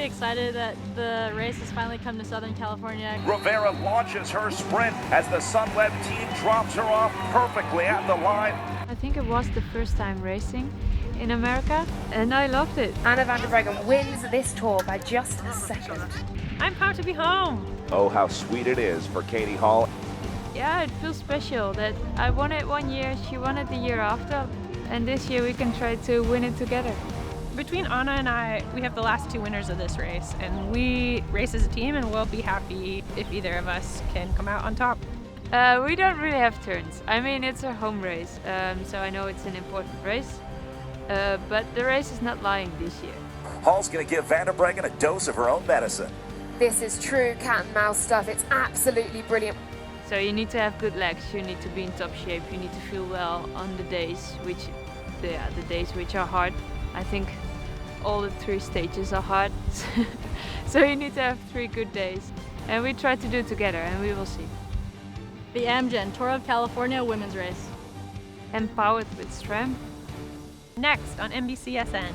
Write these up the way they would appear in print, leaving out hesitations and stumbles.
really excited that the race has finally come to Southern California. Rivera launches her sprint as the Sunweb team drops her off perfectly at the line. I think it was the first time racing in America, and I loved it. Anna van der Breggen wins this tour by just a second. I'm proud to be home. Oh, how sweet it is for Katie Hall. Yeah, it feels special that I won it one year, she won it the year after, and this year we can try to win it together. Between Anna and I, we have the last two winners of this race, and we race as a team, and we'll be happy if either of us can come out on top. We don't really have turns. I mean, it's a home race, so I know it's an important race, but the race is not lying this year. Hall's going to give van der Breggen a dose of her own medicine. This is true cat and mouse stuff. It's absolutely brilliant. So you need to have good legs, you need to be in top shape, you need to feel well on the days the days which are hard. I think all the 3 stages are hard, so you need to have 3 good days. And we try to do it together, and we will see. The Amgen Tour of California women's race. Empowered with SRAM. Next on NBCSN.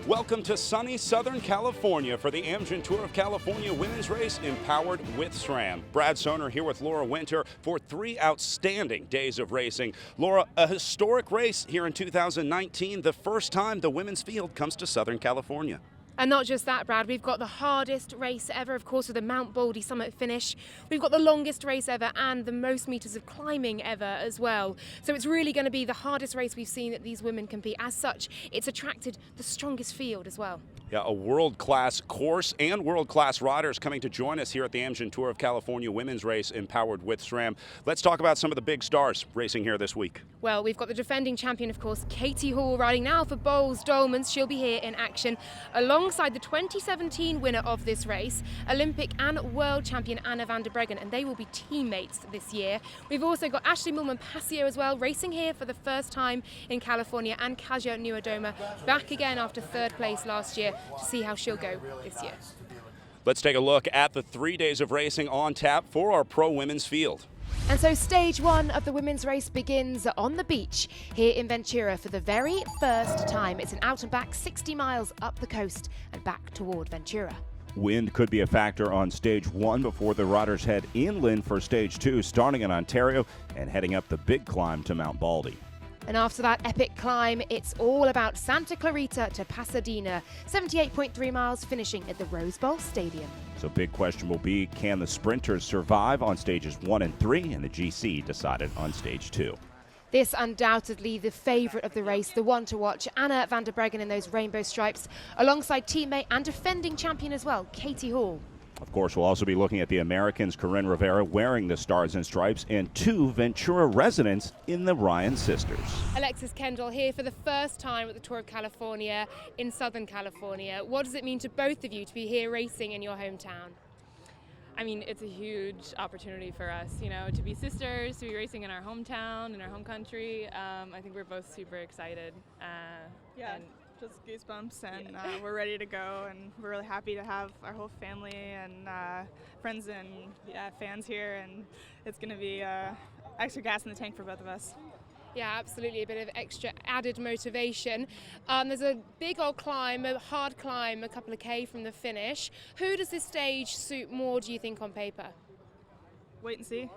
Welcome to sunny Southern California for the Amgen Tour of California women's race, empowered with SRAM. Brad Soner here with Laura Winter for 3 outstanding days of racing. Laura, a historic race here in 2019, the first time the women's field comes to Southern California. And not just that, Brad, we've got the hardest race ever, of course, with the Mount Baldy Summit finish. We've got the longest race ever and the most meters of climbing ever as well. So it's really going to be the hardest race we've seen that these women compete. As such, it's attracted the strongest field as well. Yeah, a world-class course and world-class riders coming to join us here at the Amgen Tour of California women's race, empowered with SRAM. Let's talk about some of the big stars racing here this week. Well, we've got the defending champion, of course, Katie Hall, riding now for Bowles Dolmans. She'll be here in action alongside the 2017 winner of this race, Olympic and world champion Anna van der Breggen, and they will be teammates this year. We've also got Ashley Millman-Passio as well, racing here for the first time in California, and Kasia Nuadoma back again after 3rd place last year to see how she'll go this year. Let's take a look at the 3 days of racing on tap for our pro women's field. And so stage 1 of the women's race begins on the beach here in Ventura for the very first time. It's an out and back 60 miles up the coast and back toward Ventura. Wind could be a factor on stage 1 before the riders head inland for stage 2, starting in Ontario and heading up the big climb to Mount Baldy. And after that epic climb, it's all about Santa Clarita to Pasadena, 78.3 miles, finishing at the Rose Bowl Stadium. So big question will be, can the sprinters survive on stages 1 and 3? And the GC decided on stage 2. This undoubtedly the favourite of the race, the one to watch, Anna van der Breggen in those rainbow stripes, alongside teammate and defending champion as well, Katie Hall. Of course, we'll also be looking at the Americans, Corinne Rivera, wearing the Stars and Stripes, and 2 Ventura residents in the Ryan sisters. Alexis Kendall here for the first time at the Tour of California in Southern California. What does it mean to both of you to be here racing in your hometown? I mean, it's a huge opportunity for us, you know, to be sisters, to be racing in our hometown, in our home country. I think we're both super excited. And just goosebumps, and we're ready to go, and we're really happy to have our whole family and friends and fans here, and it's going to be extra gas in the tank for both of us. Yeah, absolutely, a bit of extra added motivation. There's a big old climb, a hard climb, a couple of K from the finish. Who does this stage suit more, do you think, on paper? Wait and see.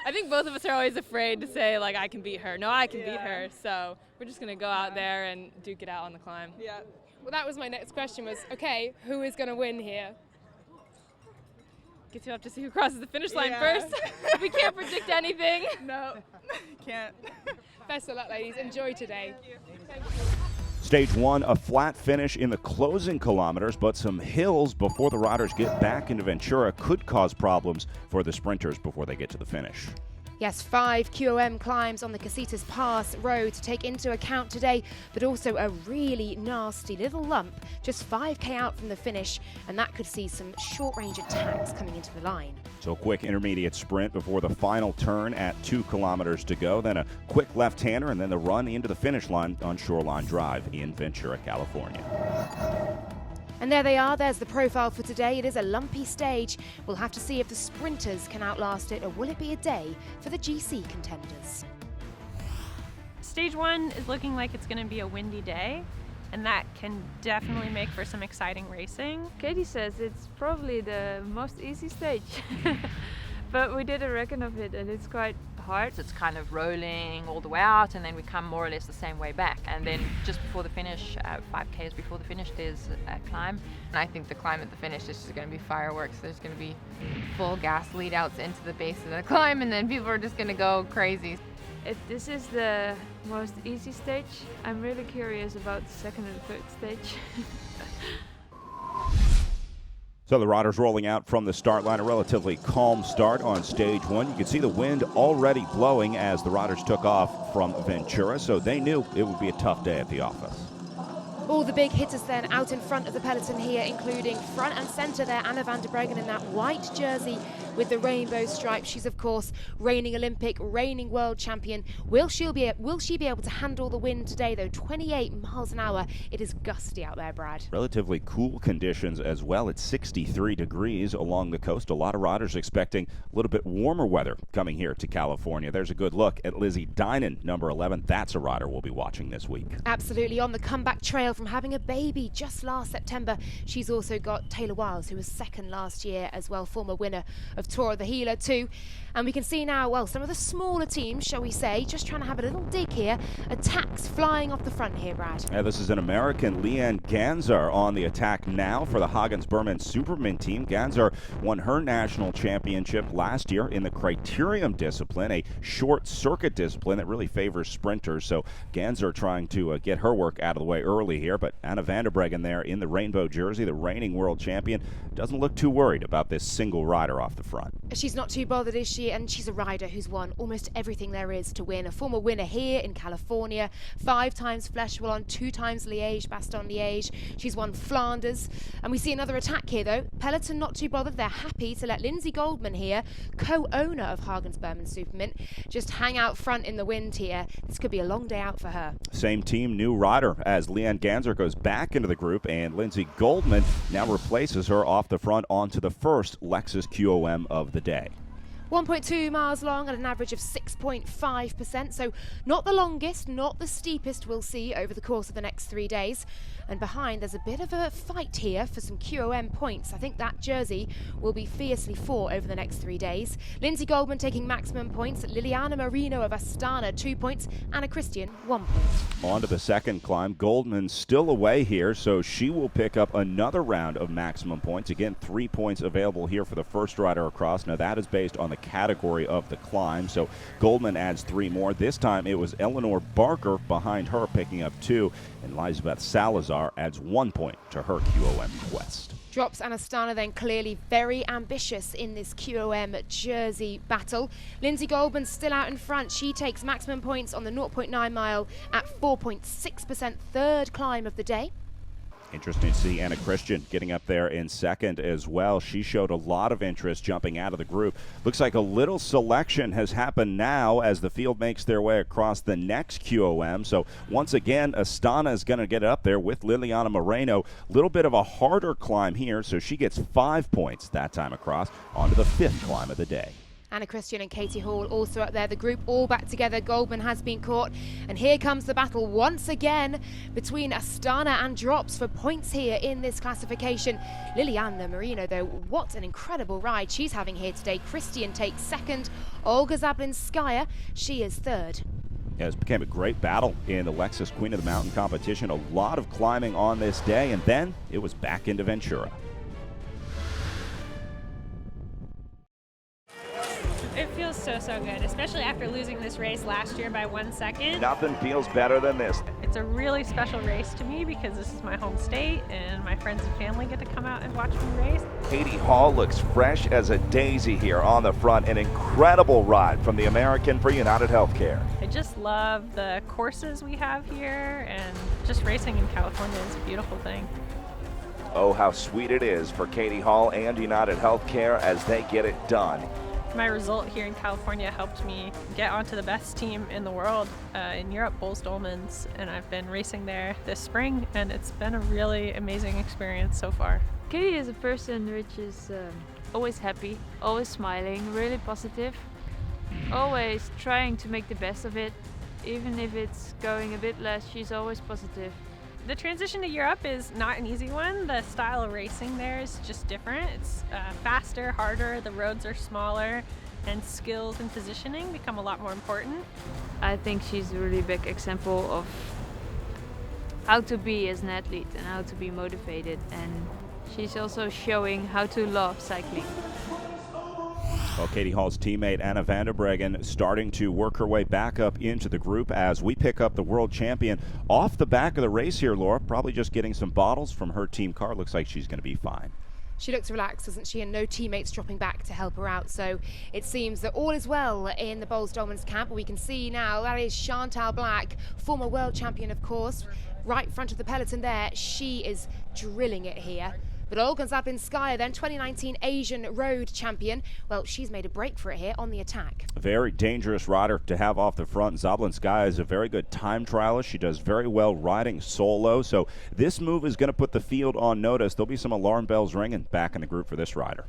I think both of us are always afraid to say, like, I can beat her. No, I can beat her. So we're just going to go out there and duke it out on the climb. Yeah. Well, that was my next question was, okay, who is going to win here? Guess you'll have to see who crosses the finish line first. We can't predict anything. No, can't. Best of luck, ladies. Enjoy today. Thank you. Stage 1, a flat finish in the closing kilometers, but some hills before the riders get back into Ventura could cause problems for the sprinters before they get to the finish. Yes, 5 QOM climbs on the Casitas Pass road to take into account today, but also a really nasty little lump just 5k out from the finish, and that could see some short-range attacks coming into the line. So a quick intermediate sprint before the final turn at 2 kilometers to go, then a quick left-hander, and then the run into the finish line on Shoreline Drive in Ventura, California. And there they are, there's the profile for today. It is a lumpy stage. We'll have to see if the sprinters can outlast it, or will it be a day for the GC contenders? Stage 1 is looking like it's going to be a windy day, and that can definitely make for some exciting racing. Katie says it's probably the most easy stage, but we did a reckon of it and it's quite hard. It's kind of rolling all the way out, and then we come more or less the same way back. And then just before the finish, 5Ks before the finish, there's a climb. And I think the climb at the finish is just going to be fireworks. There's going to be full gas lead outs into the base of the climb, and then people are just going to go crazy. If this is the most easy stage, I'm really curious about the second and third stage. So the riders rolling out from the start line, a relatively calm start on stage 1. You can see the wind already blowing as the riders took off from Ventura, so they knew it would be a tough day at the office. All the big hitters then out in front of the peloton here, including front and centre there, Anna van der Breggen in that white jersey with the rainbow stripe. She's, of course, reigning Olympic, reigning world champion. Will she be able to handle the wind today, though? 28 miles an hour. It is gusty out there, Brad. Relatively cool conditions as well. It's 63 degrees along the coast. A lot of riders expecting a little bit warmer weather coming here to California. There's a good look at Lizzie Dinan, number 11. That's a rider we'll be watching this week. Absolutely on the comeback trail from having a baby just last September. She's also got Taylor Wiles, who was second last year as well, former winner of Tour of the Healer too. And we can see now, well, some of the smaller teams, shall we say, just trying to have a little dig here. Attacks flying off the front here, Brad. Yeah, this is an American, Leanne Ganzar, on the attack now for the Hagens-Berman Superman team. Ganzar won her national championship last year in the criterium discipline, a short circuit discipline that really favors sprinters. So Ganzar trying to get her work out of the way early here, but Anna van der Breggen there in the rainbow jersey, the reigning world champion, doesn't look too worried about this single rider off the front. She's not too bothered, is she? And she's a rider who's won almost everything there is to win. A former winner here in California, 5 times Flèche Wallonne, 2 times Liège, Bastogne-Liège. She's won Flanders. And we see another attack here, though. Peloton not too bothered. They're happy to let Lindsay Goldman here, co-owner of Hagens-Berman Superman, just hang out front in the wind here. This could be a long day out for her. Same team, new rider, as Leanne Ganzar goes back into the group, and Lindsay Goldman now replaces her off the front onto the first Lexus QOM of the day. 1.2 miles long at an average of 6.5%, so not the longest, not the steepest we'll see over the course of the next 3 days. And behind, there's a bit of a fight here for some QOM points. I think that jersey will be fiercely fought over the next 3 days. Lindsay Goldman taking maximum points. Liliana Marino of Astana, 2 points. Anna Christian, 1 point. On to the second climb. Goldman still away here, so she will pick up another round of maximum points. Again, 3 points available here for the first rider across. Now, that is based on the category of the climb, so Goldman adds 3 more. This time, it was Eleanor Barker behind her picking up 2, and Lisbeth Salazar adds 1 point to her QOM quest. Drops and Astana then clearly very ambitious in this QOM jersey battle. Lindsay Goldman still out in front. She takes maximum points on the 0.9 mile at 4.6%, third climb of the day. Interesting to see Anna Christian getting up there in second as well. She showed a lot of interest jumping out of the group. Looks like a little selection has happened now as the field makes their way across the next QOM. So once again, Astana is going to get up there with Liliana Moreno. A little bit of a harder climb here, so she gets 5 points that time across onto the 5th climb of the day. Anna Christian and Katie Hall also up there. The group all back together. Goldman has been caught. And here comes the battle once again between Astana and Drops for points here in this classification. Liliana Marino, though, what an incredible ride she's having here today. Christian takes second. Olga Zablinskaya, she is third. Yeah, this became a great battle in the Lexus Queen of the Mountain competition. A lot of climbing on this day, and then it was back into Ventura. It feels so good, especially after losing this race last year by 1 second. Nothing feels better than this. It's a really special race to me because this is my home state and my friends and family get to come out and watch me race. Katie Hall looks fresh as a daisy here on the front. An incredible ride from the American for United Healthcare. I just love the courses we have here, and just racing in California is a beautiful thing. Oh, how sweet it is for Katie Hall and United Healthcare as they get it done My result here in California helped me get onto the best team in the world in Europe, Boels-Dolmans, and I've been racing there this spring, and it's been a really amazing experience so far. Katie is a person which is always happy, always smiling, really positive, always trying to make the best of it. Even if it's going a bit less, she's always positive. The transition to Europe is not an easy one. The style of racing there is just different. It's faster, harder, the roads are smaller, and skills and positioning become a lot more important. I think she's a really big example of how to be as an athlete and how to be motivated, and she's also showing how to love cycling. Well, Katie Hall's teammate Anna van der Breggen starting to work her way back up into the group as we pick up the world champion off the back of the race here, Laura. Probably just getting some bottles from her team car. Looks like she's going to be fine. She looks relaxed, doesn't she? And no teammates dropping back to help her out. So it seems that all is well in the Boels-Dolmans camp. We can see now that is Chantal Black, former world champion, of course, right front of the peloton there. She is drilling it here. But Olga Zablinskaya, then 2019 Asian road champion, well, she's made a break for it here on the attack. A very dangerous rider to have off the front. Zablinskaya is a very good time trialist. She does very well riding solo. So this move is going to put the field on notice. There'll be some alarm bells ringing back in the group for this rider.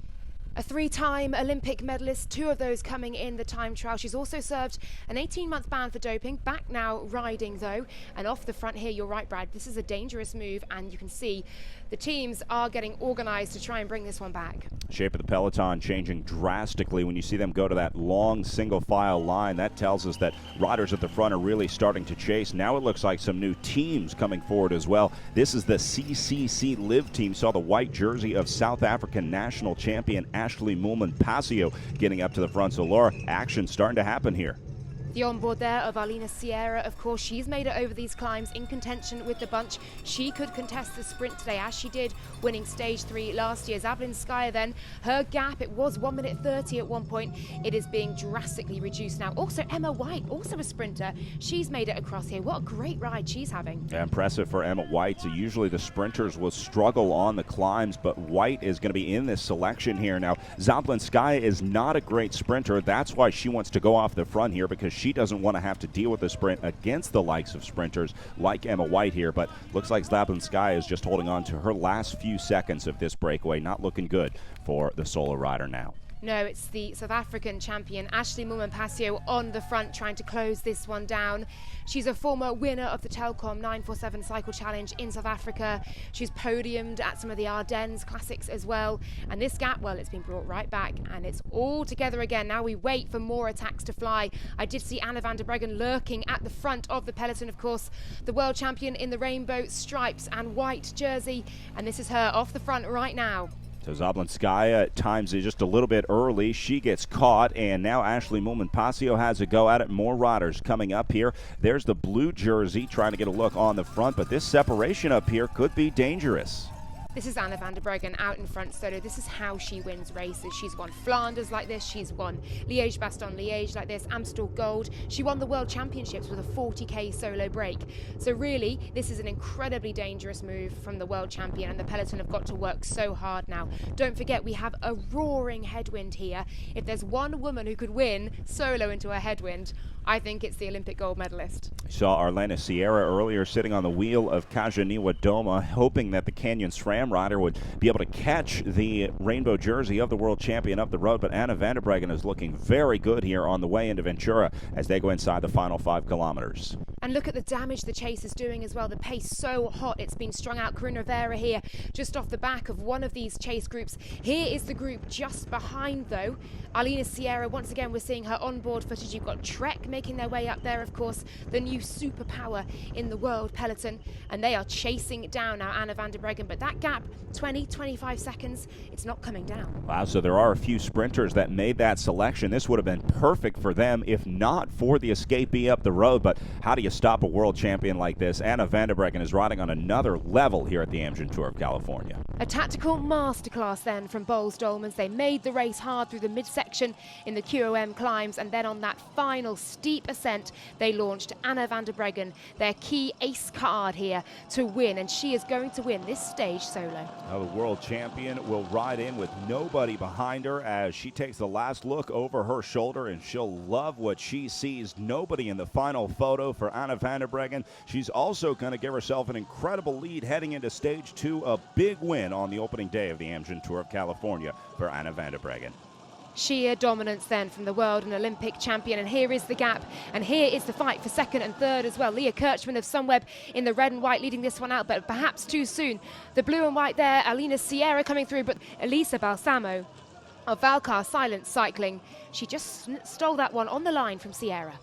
A three-time Olympic medalist, two of those coming in the time trial. She's also served an 18-month ban for doping. Back now riding, though. And off the front here, you're right, Brad, this is a dangerous move, and you can see the teams are getting organised to try and bring this one back. Shape of the peloton changing drastically when you see them go to that long single-file line. That tells us that riders at the front are really starting to chase. Now it looks like some new teams coming forward as well. This is the CCC Live team. Saw the white jersey of South African national champion Ashley Moolman-Pasio getting up to the front. So, Laura, action starting to happen here. The onboard there of Alina Sierra, of course, she's made it over these climbs in contention with the bunch. She could contest the sprint today, as she did, winning stage 3 last year. Zablinskaya then, her gap, it was 1 minute 30 at one point. It is being drastically reduced now. Also, Emma White, also a sprinter. She's made it across here. What a great ride she's having. Yeah, impressive for Emma White. So usually the sprinters will struggle on the climbs, but White is going to be in this selection here. Now, Zablinskaya is not a great sprinter. That's why she wants to go off the front here, because she doesn't want to have to deal with the sprint against the likes of sprinters like Emma White here. But looks like Zablinskaya is just holding on to her last few seconds of this breakaway. Not looking good for the solo rider now. No, it's the South African champion, Ashley Moolman-Pasio, on the front trying to close this one down. She's a former winner of the Telkom 947 Cycle Challenge in South Africa. She's podiumed at some of the Ardennes Classics as well. And this gap, well, it's been brought right back and it's all together again. Now we wait for more attacks to fly. I did see Anna van der Breggen lurking at the front of the peloton, of course, the world champion in the rainbow stripes and white jersey. And this is her off the front right now. So Zablinskaya at times is just a little bit early. She gets caught, and now Ashley Moolman-Pasio has a go at it. More riders coming up here. There's the blue jersey trying to get a look on the front, but this separation up here could be dangerous. This is Anna van der Breggen out in front solo. This is how she wins races. She's won Flanders like this. She's won Liège-Bastogne-Liège like this. Amstel Gold. She won the World Championships with a 40k solo break. So really, this is an incredibly dangerous move from the world champion, and the peloton have got to work so hard now. Don't forget, we have a roaring headwind here. If there's one woman who could win solo into a headwind, I think it's the Olympic gold medalist. Saw Arlena Sierra earlier sitting on the wheel of Kajaniwa Doma, hoping that the Canyon SRAM rider would be able to catch the rainbow jersey of the world champion up the road. But Anna van der Breggen is looking very good here on the way into Ventura as they go inside the final 5 kilometers. And look at the damage the chase is doing as well. The pace so hot, it's been strung out. Corinne Rivera here, just off the back of one of these chase groups. Here is the group just behind, though. Alina Sierra, once again, we're seeing her onboard footage. You've got Trek making their way up there, of course, the new superpower in the world peloton. And they are chasing down now Anna van der Breggen. But that gap, 20-25 seconds, it's not coming down. Wow, so there are a few sprinters that made that selection. This would have been perfect for them if not for the escapee up the road. But how do you stop a world champion like this. Anna van der Breggen is riding on another level here at the Amgen Tour of California. A tactical masterclass then from Bowles Dolmans. They made the race hard through the midsection in the QOM climbs, and then on that final steep ascent, they launched Anna van der Breggen, their key ace card here to win, and she is going to win this stage solo. Now the world champion will ride in with nobody behind her as she takes the last look over her shoulder, and she'll love what she sees. Nobody in the final photo for Anna van der Breggen. She's also going to give herself an incredible lead heading into stage 2, a big win on the opening day of the Amgen Tour of California for Anna van der Breggen. Sheer dominance then from the world and Olympic champion, and here is the gap, and here is the fight for second and third as well. Leah Kirchmann of Sunweb in the red and white leading this one out, but perhaps too soon. The blue and white there, Alina Sierra coming through, but Elisa Balsamo of Valcar Silence Cycling, she just stole that one on the line from Sierra.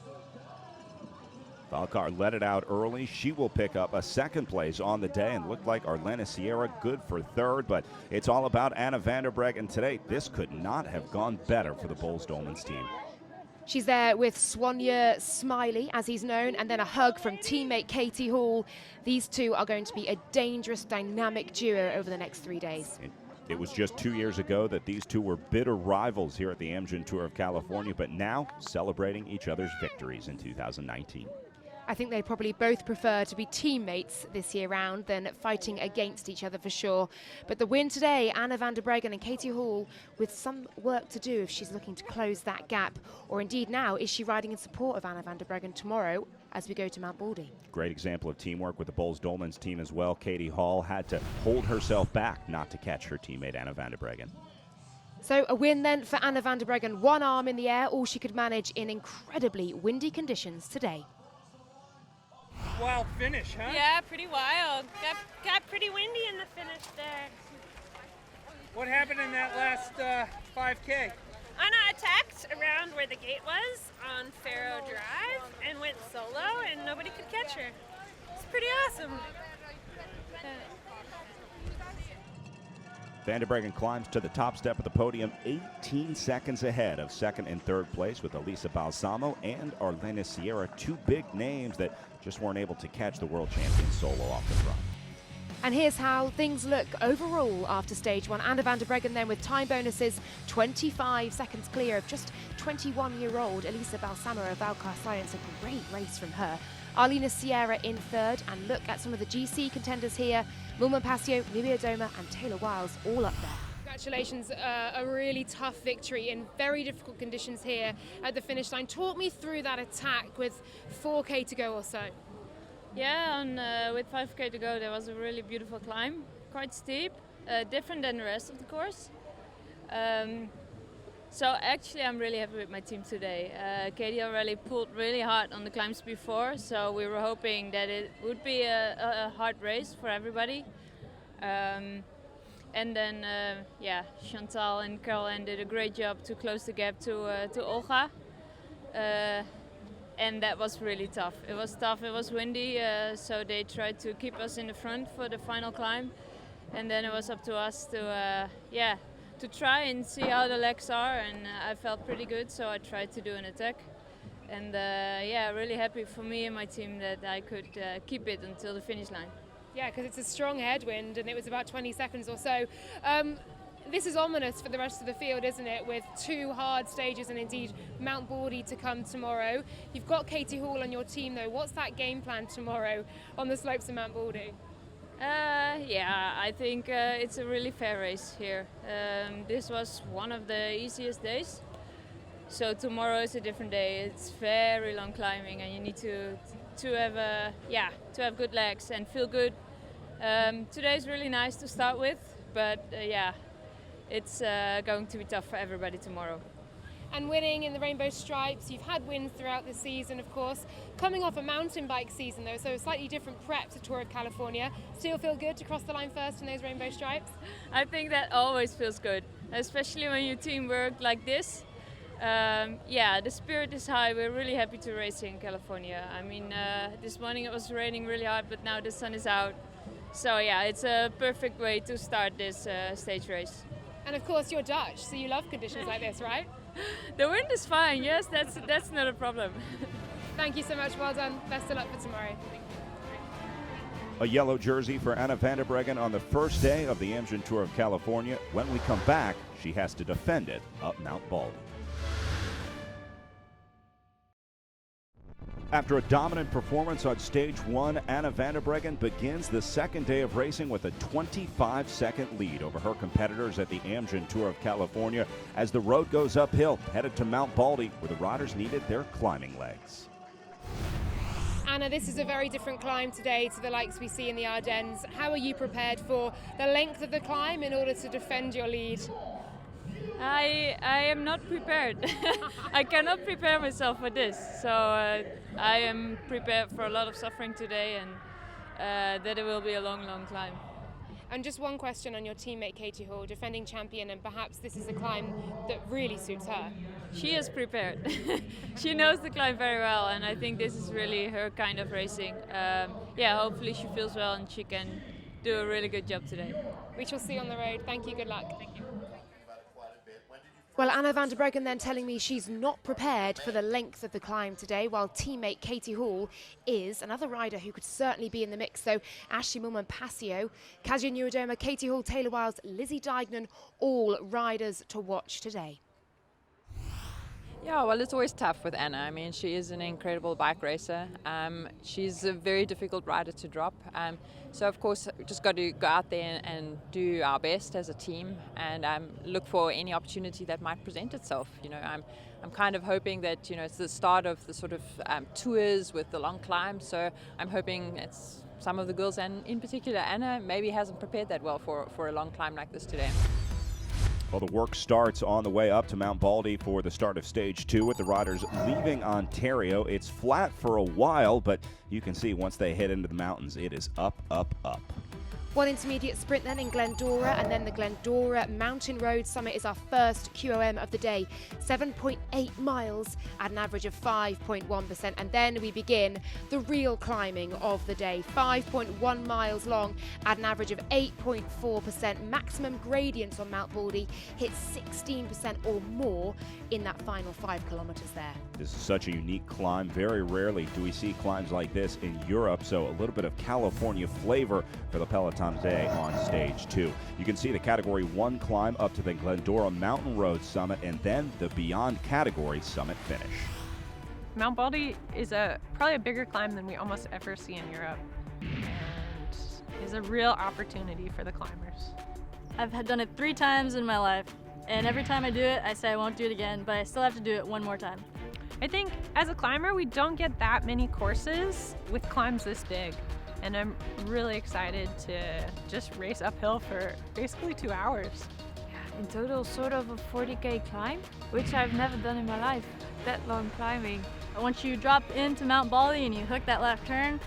Valcar let it out early. She will pick up a second place on the day, and looked like Arlena Sierra good for third, but it's all about Anna van der Breggen today. This could not have gone better for the Bowles Dolmans team. She's there with Swanya Smiley, as he's known, and then a hug from teammate Katie Hall. These two are going to be a dangerous, dynamic duo over the next 3 days. It was just 2 years ago that these two were bitter rivals here at the Amgen Tour of California, but now celebrating each other's victories in 2019. I think they probably both prefer to be teammates this year round than fighting against each other for sure. But the win today, Anna van der Breggen and Katie Hall, with some work to do if she's looking to close that gap. Or indeed now, is she riding in support of Anna van der Breggen tomorrow as we go to Mount Baldy? Great example of teamwork with the Bowles Dolmans team as well. Katie Hall had to hold herself back not to catch her teammate Anna van der Breggen. So a win then for Anna van der Breggen. One arm in the air, all she could manage in incredibly windy conditions today. Wild finish, huh? Yeah, pretty wild. Got pretty windy in the finish there. What happened in that last 5K? Anna attacked around where the gate was on Faro Drive and went solo, and nobody could catch her. It's pretty awesome. Van der Breggen climbs to the top step of the podium, 18 seconds ahead of second and third place with Elisa Balsamo and Arlena Sierra, two big names that just weren't able to catch the world champion solo off the front. And here's how things look overall after stage one. Anna van der Breggen then with time bonuses, 25 seconds clear of just 21-year-old Elisa Balsamo of Valcar Silence. A great race from her. Arlena Sierra in third, and look at some of the GC contenders here. Milman Pasio, Nubia Doma and Taylor Wiles all up there. Congratulations, a really tough victory in very difficult conditions here at the finish line. Talk me through that attack with 4K to go or so. Yeah, with 5K to go, there was a really beautiful climb, quite steep, different than the rest of the course. So actually, I'm really happy with my team today. Katie already pulled really hard on the climbs before, so we were hoping that it would be a hard race for everybody. And then, Chantal and Caroline did a great job to close the gap to Olga. And that was really tough. It was tough, it was windy, so they tried to keep us in the front for the final climb. And then it was up to us to try and see how the legs are, and I felt pretty good, so I tried to do an attack. And really happy for me and my team that I could keep it until the finish line. Yeah, because it's a strong headwind and it was about 20 seconds or so. This is ominous for the rest of the field, isn't it, with two hard stages and indeed Mount Baldy to come tomorrow. You've got Katie Hall on your team though. What's that game plan tomorrow on the slopes of Mount Baldy? I think it's a really fair race here. This was one of the easiest days. So tomorrow is a different day. It's very long climbing and you need to have good legs and feel good. Today is really nice to start with, but it's going to be tough for everybody tomorrow. And winning in the Rainbow Stripes, you've had wins throughout the season, of course. Coming off a mountain bike season, though, so a slightly different prep to Tour of California. Still feel good to cross the line first in those Rainbow Stripes? I think that always feels good, especially when you teamwork like this. The spirit is high. We're really happy to race in California. I mean, this morning it was raining really hard, but now the sun is out. So it's a perfect way to start this stage race. And of course, you're Dutch, so you love conditions like this, right? The wind is fine, yes, that's not a problem. Thank you so much. Well done. Best of luck for tomorrow. A yellow jersey for Anna van der Breggen on the first day of the Amgen Tour of California. When we come back, she has to defend it up Mount Baldy. After a dominant performance on stage one, Anna van der Breggen begins the second day of racing with a 25-second lead over her competitors at the Amgen Tour of California as the road goes uphill, headed to Mount Baldy, where the riders needed their climbing legs. Anna, this is a very different climb today to the likes we see in the Ardennes. How are you prepared for the length of the climb in order to defend your lead? I am not prepared. I cannot prepare myself for this. So I am prepared for a lot of suffering today, and that it will be a long, long climb. And just one question on your teammate Katie Hall, defending champion, and perhaps this is a climb that really suits her. She is prepared. She knows the climb very well, and I think this is really her kind of racing. Yeah, hopefully she feels well and she can do a really good job today. We shall see on the road. Thank you, good luck. Thank you. Well, Anna van der Breggen then telling me she's not prepared for the length of the climb today, while teammate Katie Hall is another rider who could certainly be in the mix. So Ashley Mulman-Passio, Kasia Neurodoma, Katie Hall, Taylor Wiles, Lizzie Deignan, all riders to watch today. Yeah, well, it's always tough with Anna. I mean, she is an incredible bike racer. She's a very difficult rider to drop. So, of course, we just got to go out there and do our best as a team and look for any opportunity that might present itself. You know, I'm kind of hoping that, you know, it's the start of the sort of tours with the long climbs. So I'm hoping it's some of the girls, and in particular Anna, maybe hasn't prepared that well for a long climb like this today. Well, the work starts on the way up to Mount Baldy for the start of stage two with the riders leaving Ontario. It's flat for a while, but you can see once they head into the mountains, it is up, up, up. One intermediate sprint then in Glendora, and then the Glendora Mountain Road Summit is our first QOM of the day. 7.8 miles at an average of 5.1%. And then we begin the real climbing of the day. 5.1 miles long at an average of 8.4%. Maximum gradients on Mount Baldy hit 16% or more in that final 5 kilometers there. This is such a unique climb. Very rarely do we see climbs like this in Europe, so a little bit of California flavor for the peloton today on stage two. You can see the category 1 climb up to the Glendora Mountain Road Summit, and then the beyond category summit finish. Mount Baldy is probably a bigger climb than we almost ever see in Europe, and is a real opportunity for the climbers. I've done it 3 times in my life, and every time I do it, I say I won't do it again, but I still have to do it one more time. I think as a climber, we don't get that many courses with climbs this big. And I'm really excited to just race uphill for basically 2 hours. In total, sort of a 40K climb, which I've never done in my life, that long climbing. Once you drop into Mount Baldy and you hook that left turn,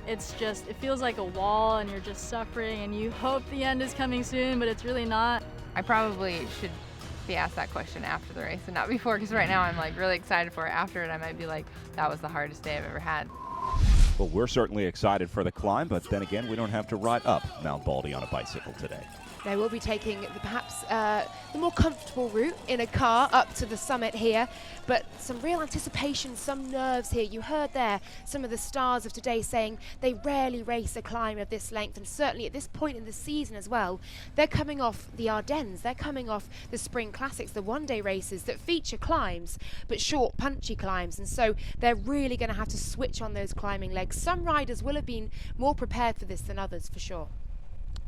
it feels like a wall and you're just suffering and you hope the end is coming soon, but it's really not. I probably should be asked that question after the race and not before, because right now I'm like really excited for it. After it, I might be like, that was the hardest day I've ever had. Well, we're certainly excited for the climb, but then again, we don't have to ride up Mount Baldy on a bicycle today. They will be taking perhaps the more comfortable route in a car up to the summit here, but some real anticipation, some nerves here. You heard there some of the stars of today saying they rarely race a climb of this length, and certainly at this point in the season as well. They're coming off the Ardennes, they're coming off the Spring Classics, the one-day races that feature climbs, but short, punchy climbs, and so they're really going to have to switch on those climbing legs. Some riders will have been more prepared for this than others, for sure.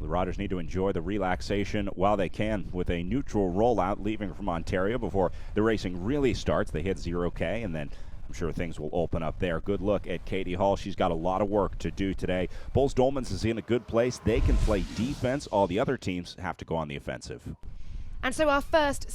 The riders need to enjoy the relaxation while they can with a neutral rollout leaving from Ontario before the racing really starts. They hit 0K, and then I'm sure things will open up there. Good look at Katie Hall. She's got a lot of work to do today. Boels-Dolmans is in a good place. They can play defense. All the other teams have to go on the offensive. And so our first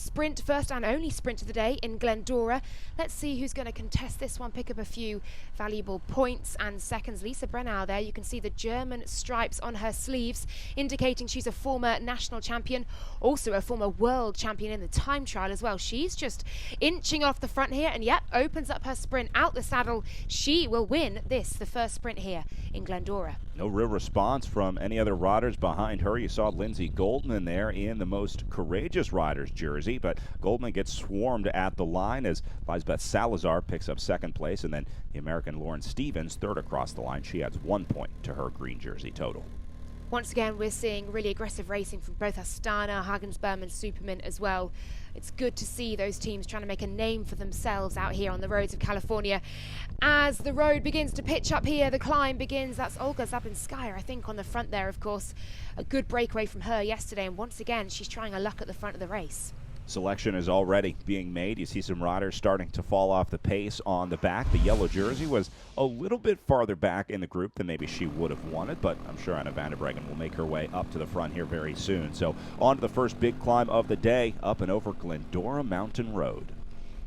and only sprint of the day in Glendora. Let's see who's going to contest this one, pick up a few valuable points and seconds. Lisa Brennau there, you can see the German stripes on her sleeves, indicating she's a former national champion, also a former world champion in the time trial as well. She's just inching off the front here, and yep, opens up her sprint out the saddle. She will win this, the first sprint here in Glendora. No real response from any other riders behind her. You saw Lindsay Goldman there in the most courageous prestigious rider's jersey, but Goldman gets swarmed at the line as Lisbeth Salazar picks up second place, and then the American Lauren Stevens third across the line. She adds 1 point to her green jersey total. Once again, we're seeing really aggressive racing from both Astana, Hagensberm and Supermint as well. It's good to see those teams trying to make a name for themselves out here on the roads of California. As the road begins to pitch up here, the climb begins. That's Olga Zabinskaya, I think, on the front there, of course. A good breakaway from her yesterday, and once again, she's trying her luck at the front of the race. Selection is already being made. You see some riders starting to fall off the pace on the back. The yellow jersey was a little bit farther back in the group than maybe she would have wanted, but I'm sure Anna van der Breggen will make her way up to the front here very soon. So on to the first big climb of the day, up and over Glendora Mountain Road.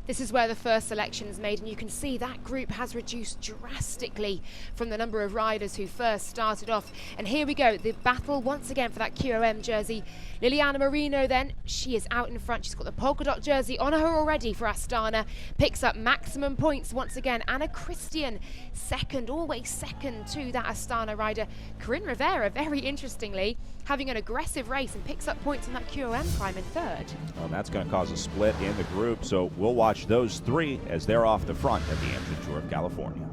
This is where the first selection is made, and you can see that group has reduced drastically from the number of riders who first started off. And here we go, the battle once again for that QOM jersey. Liliana Marino then, she is out in front. She's got the polka dot jersey on her already for Astana. Picks up maximum points once again. Anna Christian second, always second to that Astana rider. Corinne Rivera, very interestingly, having an aggressive race and picks up points on that QOM climb in third. Well, that's going to cause a split in the group, so we'll watch those three as they're off the front at the Amgen Tour of California.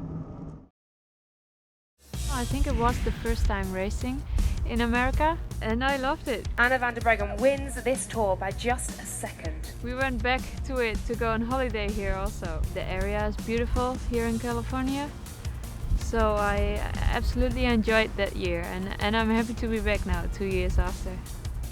I think it was the first time racing in America, and I loved it. Anna van der Breggen wins this tour by just a second. We went back to it to go on holiday here also. The area is beautiful here in California, so I absolutely enjoyed that year, and I'm happy to be back now 2 years after.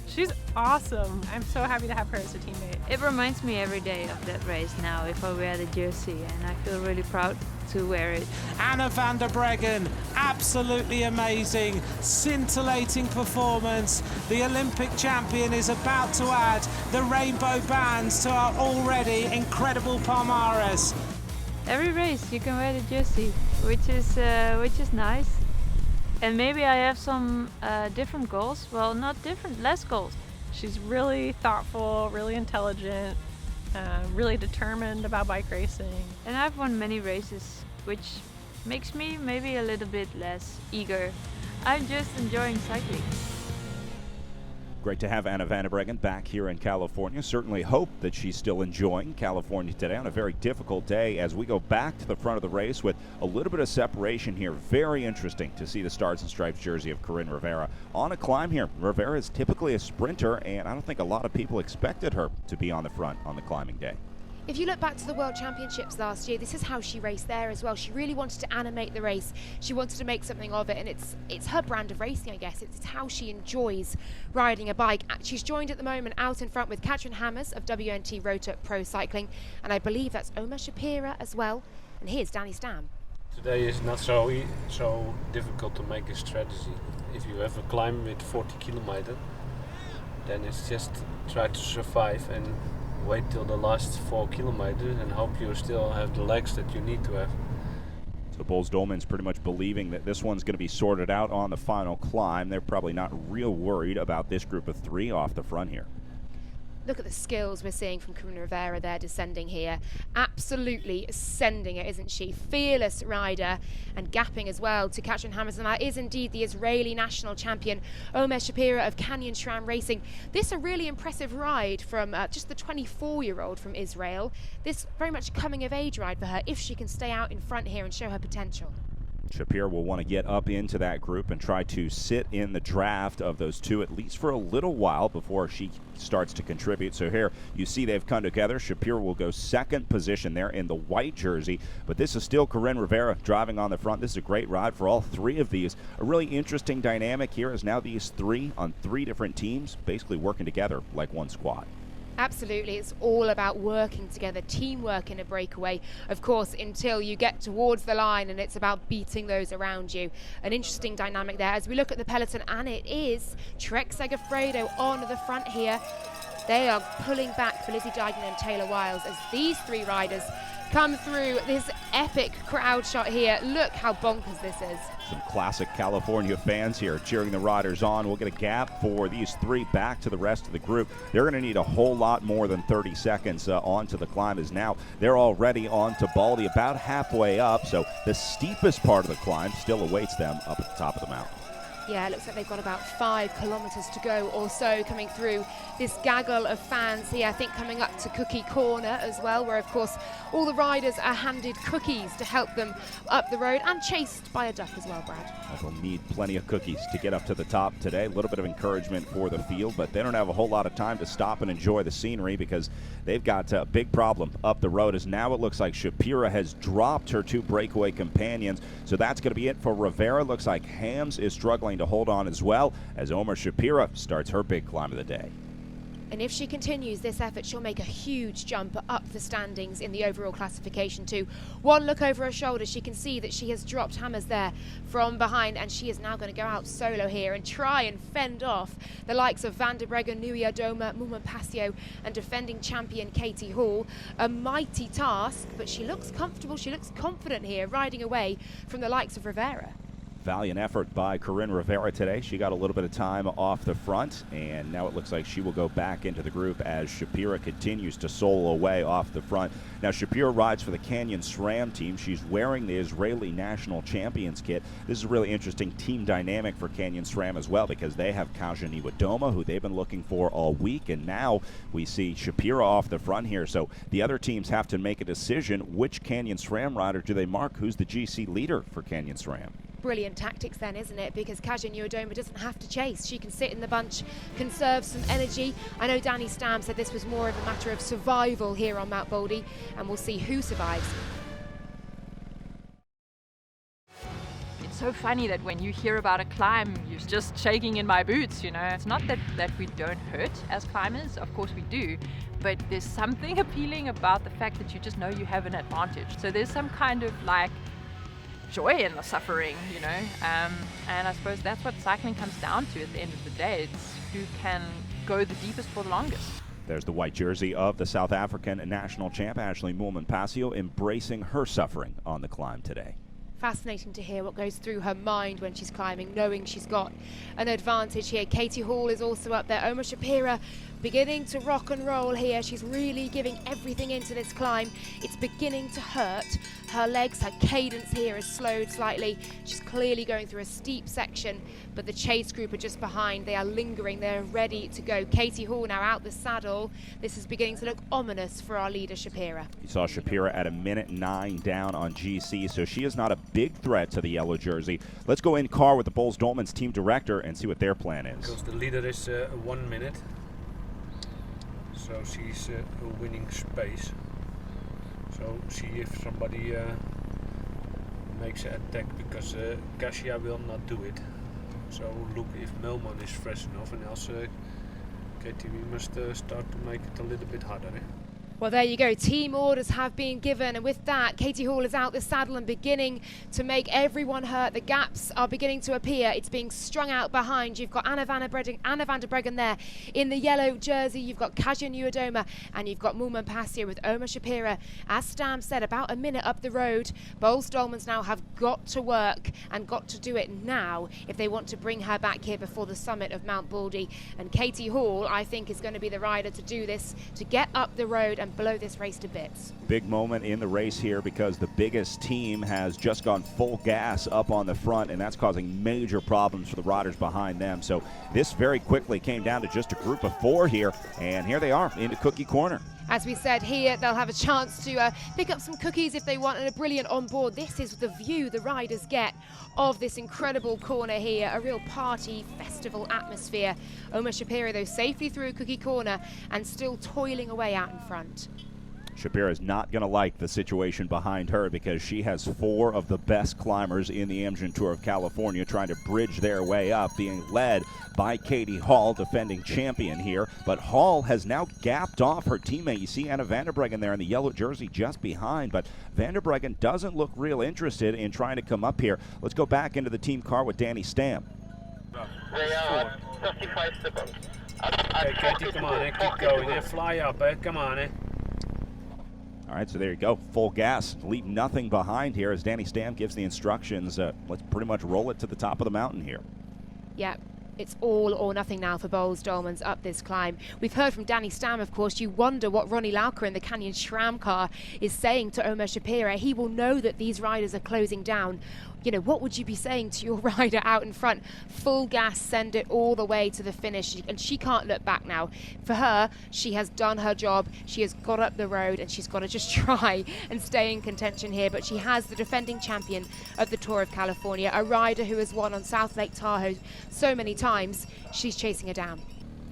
She's awesome. I'm so happy to have her as a teammate. It reminds me every day of that race now if I wear the jersey, and I feel really proud to wear it. Anna van der Breggen, absolutely amazing, scintillating performance. The Olympic champion is about to add the rainbow bands to our already incredible palmares. Every race you can wear the jersey, which is nice. And maybe I have some different goals. Well, not different, less goals. She's really thoughtful, really intelligent, really determined about bike racing. And I've won many races, which makes me maybe a little bit less eager. I'm just enjoying cycling. Great to have Anna van der Breggen back here in California. Certainly hope that she's still enjoying California today on a very difficult day as we go back to the front of the race with a little bit of separation here. Very interesting to see the Stars and Stripes jersey of Corinne Rivera on a climb here. Rivera is typically a sprinter, and I don't think a lot of people expected her to be on the front on the climbing day. If you look back to the World Championships last year, this is how she raced there as well. She really wanted to animate the race. She wanted to make something of it, and it's her brand of racing, I guess. It's how she enjoys riding a bike. She's joined at the moment out in front with Katrin Hammers of WNT Rotor Pro Cycling, and I believe that's Omar Shapira as well. And here's Danny Stam. Today is not so difficult to make a strategy. If you have a climb with 40 kilometers, then it's just try to survive and wait till the last 4 kilometers and hope you still have the legs that you need to have. So Boels Dolman's pretty much believing that this one's going to be sorted out on the final climb. They're probably not real worried about this group of three off the front here. Look at the skills we're seeing from Corinne Rivera there descending here. Absolutely sending it, isn't she? Fearless rider and gapping as well to Katrin Hammers. And that is indeed the Israeli national champion, Omer Shapira of Canyon SRAM Racing. This a really impressive ride from just the 24-year-old from Israel. This very much coming of age ride for her if she can stay out in front here and show her potential. Shapir will want to get up into that group and try to sit in the draft of those two at least for a little while before she starts to contribute. So here you see they've come together. Shapir will go second position there in the white jersey, but this is still Corinne Rivera driving on the front. This is a great ride for all three of these. A really interesting dynamic here is now these three on three different teams basically working together like one squad. Absolutely, it's all about working together, teamwork in a breakaway, of course, until you get towards the line, and it's about beating those around you. An interesting dynamic there as we look at the peloton, and it is Trek Segafredo on the front here. They are pulling back for Lizzie Deignan and Taylor Wiles as these three riders come through this epic crowd shot here. Look how bonkers this is. Some classic California fans here cheering the riders on. We'll get a gap for these three back to the rest of the group. They're going to need a whole lot more than 30 seconds onto the climb, as now they're already on to Baldy, about halfway up. So the steepest part of the climb still awaits them up at the top of the mountain. Yeah, it looks like they've got about 5 kilometres to go or so coming through this gaggle of fans here. I think coming up to Cookie Corner as well, where of course all the riders are handed cookies to help them up the road, and chased by a duck as well, Brad. They'll need plenty of cookies to get up to the top today. A little bit of encouragement for the field, but they don't have a whole lot of time to stop and enjoy the scenery because they've got a big problem up the road, as now it looks like Shapira has dropped her 2 breakaway companions. So that's going to be it for Rivera. Looks like Hams is struggling to hold on as well, as Omar Shapira starts her big climb of the day. And if she continues this effort, she'll make a huge jump up the standings in the overall classification too. One look over her shoulder, she can see that she has dropped Hammers there from behind, and she is now going to go out solo here and try and fend off the likes of Van der Breggen, Nui Adoma, Muman Passio and defending champion Katie Hall. A mighty task, but she looks comfortable, she looks confident here, riding away from the likes of Rivera. Valiant effort by Corinne Rivera today. She got a little bit of time off the front, and now it looks like she will go back into the group as Shapira continues to solo away off the front. Now Shapira rides for the Canyon SRAM team. She's wearing the Israeli National Champions kit. This is a really interesting team dynamic for Canyon SRAM as well, because they have Kaja Niwadoma, who they've been looking for all week, and now we see Shapira off the front here. So the other teams have to make a decision. Which Canyon SRAM rider do they mark? Who's the GC leader for Canyon SRAM? Brilliant tactics then, isn't it? Because Kaja Niwadoma doesn't have to chase. She can sit in the bunch, conserve some energy. I know Danny Stam said this was more of a matter of survival here on Mount Baldy, and we'll see who survives. It's so funny that when you hear about a climb, you're just shaking in my boots, you know. It's not that we don't hurt as climbers, of course we do, but there's something appealing about the fact that you just know you have an advantage. So there's some kind of like joy in the suffering, you know, and I suppose that's what cycling comes down to at the end of the day. It's who can go the deepest for the longest. There's the white jersey of the South African national champ, Ashley Muman Passio, embracing her suffering on the climb today. Fascinating to hear what goes through her mind when she's climbing, knowing she's got an advantage here. Katie Hall is also up there. Omar Shapira beginning to rock and roll here. She's really giving everything into this climb. It's beginning to hurt. Her legs, her cadence here is slowed slightly. She's clearly going through a steep section, but the chase group are just behind. They are lingering, they're ready to go. Katie Hall now out the saddle. This is beginning to look ominous for our leader, Shapira. You saw Shapira at 1:09 down on GC, so she is not a big threat to the yellow jersey. Let's go in car with the Bulls Dolmans team director and see what their plan is. Because the leader is 1 minute, so she's winning space. So see if somebody makes an attack, because Kasia will not do it. So look if Melman is fresh enough, and else Katie, we must start to make it a little bit harder. Well, there you go. Team orders have been given, and with that, Katie Hall is out the saddle and beginning to make everyone hurt. The gaps are beginning to appear. It's being strung out behind. You've got Anna van der Breggen there in the yellow jersey. You've got Kaja Niwadoma, and you've got Muman Passio with Omar Shapira. As Stam said, about a minute up the road. Bulls Dolmans now have got to work and got to do it now if they want to bring her back here before the summit of Mount Baldy. And Katie Hall, I think, is going to be the rider to do this, to get up the road and blow this race to bits. Big moment in the race here, because the biggest team has just gone full gas up on the front, and that's causing major problems for the riders behind them. So this very quickly came down to just a group of 4 here, and here they are into Cookie Corner. As we said here, they'll have a chance to pick up some cookies if they want, and a brilliant on board. This is the view the riders get of this incredible corner here, a real party festival atmosphere. Omar Shapira, though, safely through Cookie Corner and still toiling away out in front. Shapira is not going to like the situation behind her, because she has 4 of the best climbers in the Amgen Tour of California trying to bridge their way up, being led by Katie Hall, defending champion here. But Hall has now gapped off her teammate. You see Anna van der Breggen there in the yellow jersey just behind, but van der Breggen doesn't look real interested in trying to come up here. Let's go back into the team car with Danny Stam. They are 35 seconds. Okay, Katie, come on, keep going, fly up, come on. All right, so there you go, full gas, leave nothing behind here as Danny Stam gives the instructions. Let's pretty much roll it to the top of the mountain here. Yeah, It's all or nothing now for Boels Dolmans up this climb. We've heard from Danny Stam, of course. You wonder what Ronnie Lauker in the Canyon SRAM car is saying to Omer Shapira. He will know that these riders are closing down. You know, what would you be saying to your rider out in front? Full gas, send it all the way to the finish. And she can't look back now. For her, she has done her job. She has got up the road and she's got to just try and stay in contention here. But she has the defending champion of the Tour of California, a rider who has won on South Lake Tahoe so many times. She's chasing her down.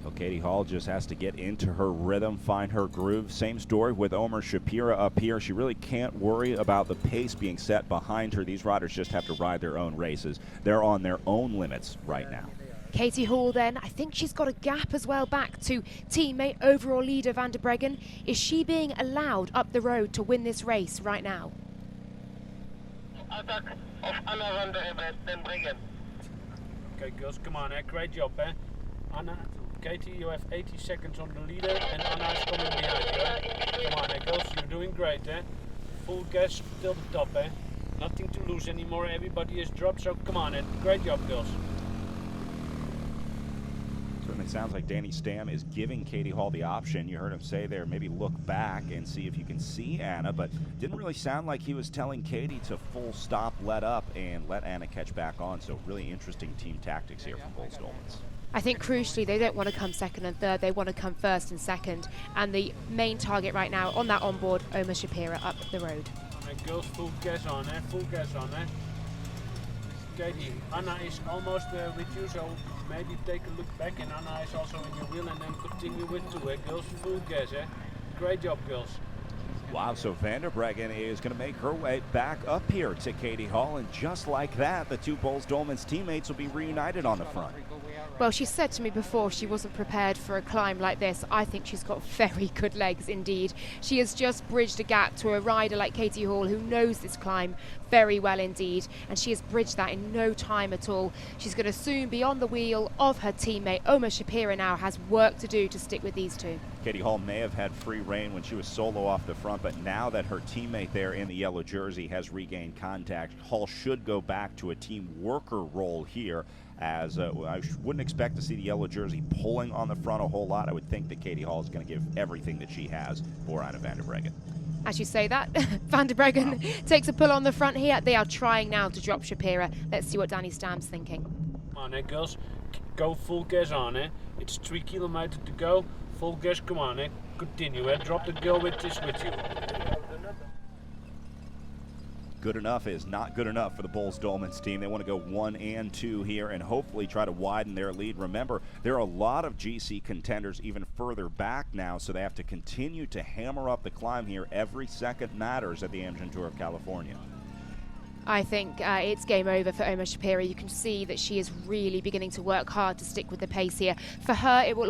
Well, Katie Hall just has to get into her rhythm, find her groove. Same story with Omer Shapira up here. She really can't worry about the pace being set behind her. These riders just have to ride their own races. They're on their own limits right now. Katie Hall then, I think she's got a gap as well back to teammate overall leader Van der Breggen. Is she being allowed up the road to win this race right now? Attack of Anna Van der Breggen. Okay, girls, come on, great job, Anna, Katie, you have 80 seconds on the leader, and Anna is coming behind you, Come on, girls, you're doing great, Full gas till the top, Nothing to lose anymore, everybody is dropped, so come on, great job, girls. Certainly sounds like Danny Stam is giving Katie Hall the option. You heard him say there, maybe look back and see if you can see Anna, but didn't really sound like he was telling Katie to full stop, let up, and let Anna catch back on. So really interesting team tactics here from Boels Dolmans. I think crucially they don't want to come second and third, they want to come first and second. And the main target right now on that onboard, Omer Shapira up the road. Girls, full gas on, full gas on, Katie, Anna is almost with you, so maybe take a look back, and Anna is also in your wheel, and then continue with two, girls, full gas, Great job, girls. Wow, so Van der Breggen is going to make her way back up here to Katie Hall, and just like that, the two Boels Dolmans teammates will be reunited on the front. Well, she said to me before she wasn't prepared for a climb like this. I think she's got very good legs indeed. She has just bridged a gap to a rider like Katie Hall, who knows this climb very well indeed, and she has bridged that in no time at all. She's going to soon be on the wheel of her teammate. Omer Shapira now has work to do to stick with these two. Katie Hall may have had free rein when she was solo off the front, but now that her teammate there in the yellow jersey has regained contact, Hall should go back to a team worker role here, as I wouldn't expect to see the yellow jersey pulling on the front a whole lot. I would think that Katie Hall is going to give everything that she has for Anna Van der Breggen. As you say that, Van der Breggen takes a pull on the front here. They are trying now to drop Shapira. Let's see what Danny Stam's thinking. Come on, girls, go full gas on, It's 3 kilometers to go. Full gas, come on, Continue, Drop the girl with this with you. Good enough is not good enough for the Boels Dolmans team. They want to go 1 and 2 here and hopefully try to widen their lead. Remember, there are a lot of GC contenders even further back now, so they have to continue to hammer up the climb here. Every second matters at the Amgen Tour of California. I think it's game over for Omer Shapira. You can see that she is really beginning to work hard to stick with the pace here. For her, it will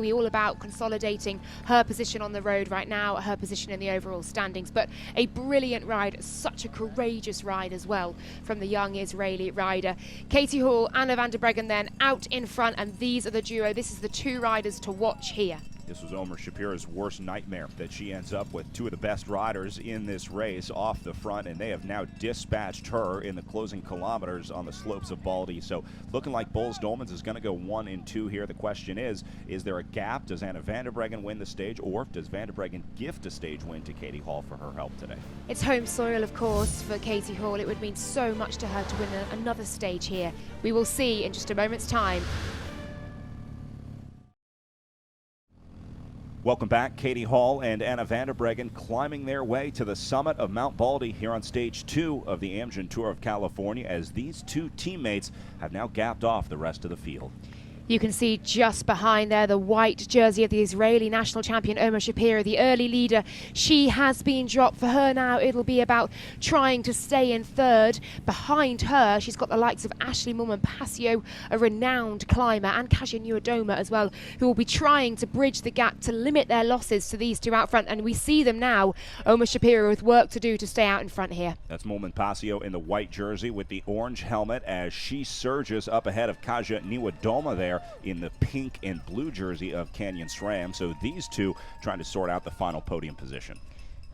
be all about consolidating her position on the road right now, her position in the overall standings. But a brilliant ride, such a courageous ride as well from the young Israeli rider. Katie Hall, Anna Van der Breggen then out in front, and these are the duo. This is the two riders to watch here. This was Omer Shapira's worst nightmare, that she ends up with two of the best riders in this race off the front, and they have now dispatched her in the closing kilometers on the slopes of Baldy. So looking like Boels Dolmans is going to go 1 and 2 here. The question is there a gap? Does Anna Van der Breggen win the stage, or does Van der Breggen gift a stage win to Katie Hall for her help today? It's home soil, of course, for Katie Hall. It would mean so much to her to win another stage here. We will see in just a moment's time. Welcome back. Katie Hall and Anna Van der Breggen climbing their way to the summit of Mount Baldy here on stage 2 of the Amgen Tour of California, as these two teammates have now gapped off the rest of the field. You can see just behind there the white jersey of the Israeli national champion Omer Shapira, the early leader. She has been dropped. For her now, it'll be about trying to stay in third. Behind her, she's got the likes of Ashley Moolman-Pasio, a renowned climber, and Kasia Nieuwedoma as well, who will be trying to bridge the gap to limit their losses to these two out front. And we see them now, Omer Shapira, with work to do to stay out in front here. That's Moolman-Pasio in the white jersey with the orange helmet as she surges up ahead of Kasia Nieuwedoma there in the pink and blue jersey of Canyon SRAM. So these two trying to sort out the final podium position.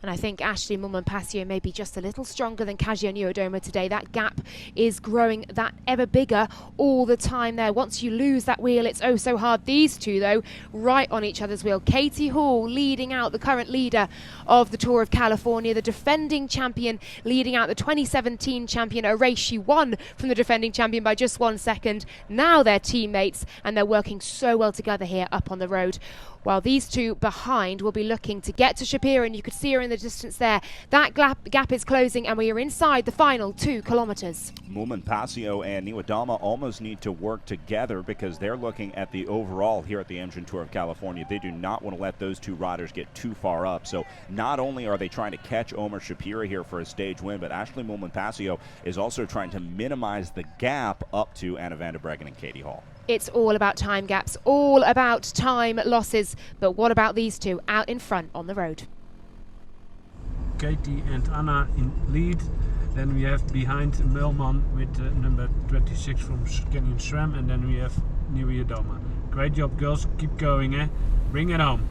And I think Ashley Mulman-Passio may be just a little stronger than Kasia Niewiadoma today. That gap is growing that ever bigger all the time there. Once you lose that wheel, it's oh so hard. These two, though, right on each other's wheel. Katie Hall leading out, the current leader of the Tour of California, the defending champion leading out the 2017 champion, a race she won from the defending champion by just 1 second. Now they're teammates and they're working so well together here up on the road. While these two behind will be looking to get to Shapira, and you could see her in the distance there. That gap is closing and we are inside the final 2 kilometers. Mulman-Passio and Niewiadoma almost need to work together because they're looking at the overall here at the Amgen Tour of California. They do not want to let those two riders get too far up. So not only are they trying to catch Omar Shapira here for a stage win, but Ashley Mulman-Passio is also trying to minimize the gap up to Anna van der Breggen and Katie Hall. It's all about time gaps, all about time losses. But what about these two out in front on the road? Katie and Anna in lead. Then we have behind Mulman with number 26 from Kenyan SRAM, and then we have Niewiadoma. Great job, girls. Keep going, eh? Bring it home.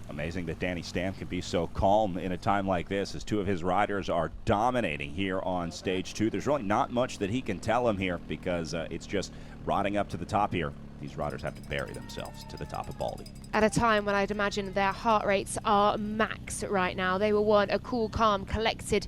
Amazing that Danny Stam can be so calm in a time like this as two of his riders are dominating here on stage 2. There's really not much that he can tell him here because it's just riding up to the top here. These riders have to bury themselves to the top of Baldy. At a time when I'd imagine their heart rates are max right now. They will want a cool, calm, collected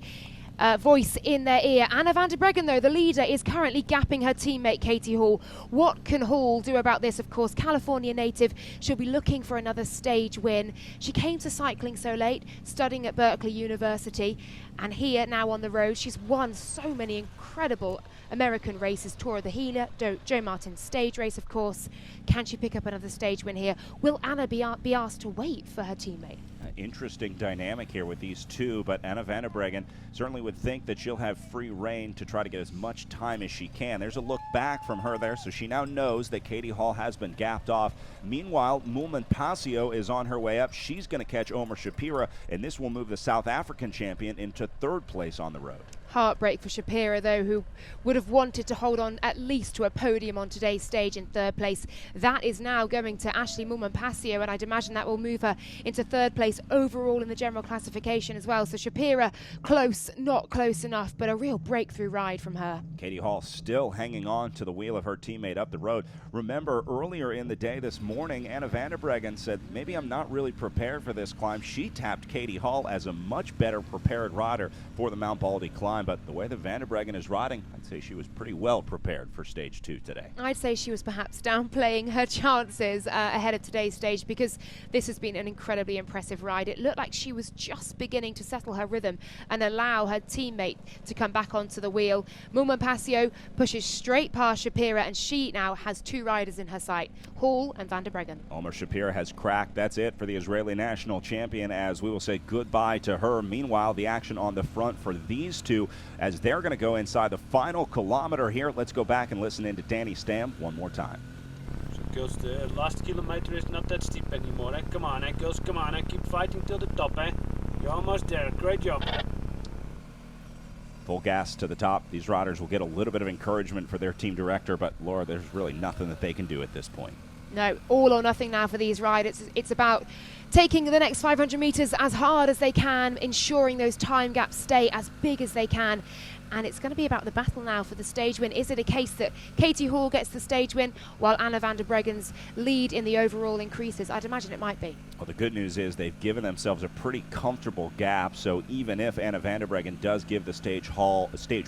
voice in their ear. Anna van der Breggen, though, the leader, is currently gapping her teammate Katie Hall. What can Hall do about this? Of course, California native. She'll be looking for another stage win. She came to cycling so late, studying at Berkeley University, and here now on the road. She's won so many incredible American races. Tour of the Gila, Joe Martin's stage race, of course. Can she pick up another stage win here? Will Anna be asked to wait for her teammate? Interesting dynamic here with these two, but Anna van der Breggen certainly would think that she'll have free reign to try to get as much time as she can. There's a look back from her there, so she now knows that Katie Hall has been gapped off. Meanwhile, Mulman-Passio is on her way up. She's going to catch Omar Shapira, and this will move the South African champion into 3rd place on the road. Heartbreak for Shapira, though, who would have wanted to hold on at least to a podium on today's stage in 3rd place. That is now going to Ashley Mulman-Passio, and I'd imagine that will move her into 3rd place overall in the general classification as well. So Shapira, close, not close enough, but a real breakthrough ride from her. Katie Hall still hanging on to the wheel of her teammate up the road. Remember, earlier in the day this morning, Anna van der Breggen said, maybe I'm not really prepared for this climb. She tapped Katie Hall as a much better prepared rider for the Mount Baldy climb. But the way that van der Breggen is riding, I'd say she was pretty well prepared for stage 2 today. I'd say she was perhaps downplaying her chances ahead of today's stage, because this has been an incredibly impressive ride. It looked like she was just beginning to settle her rhythm and allow her teammate to come back onto the wheel. Mulman-Passio pushes straight past Shapira, and she now has 2 riders in her sight, Hall and van der Breggen. Omar Shapira has cracked. That's it for the Israeli national champion, as we will say goodbye to her. Meanwhile, the action on the front for these two as they're going to go inside the final kilometer here. Let's go back and listen in to Danny Stam one more time. So girls, the last kilometer is not that steep anymore. Eh? Come on, girls, come on. Keep fighting till the top. You're almost there. Great job. Full gas to the top. These riders will get a little bit of encouragement for their team director, but Laura, there's really nothing that they can do at this point. No, all or nothing now for these riders. It's about taking the next 500 metres as hard as they can, ensuring those time gaps stay as big as they can. And it's going to be about the battle now for the stage win. Is it a case that Katie Hall gets the stage win while Anna van der Breggen's lead in the overall increases? I'd imagine it might be. Well, the good news is they've given themselves a pretty comfortable gap, so even if Anna van der Breggen does give the stage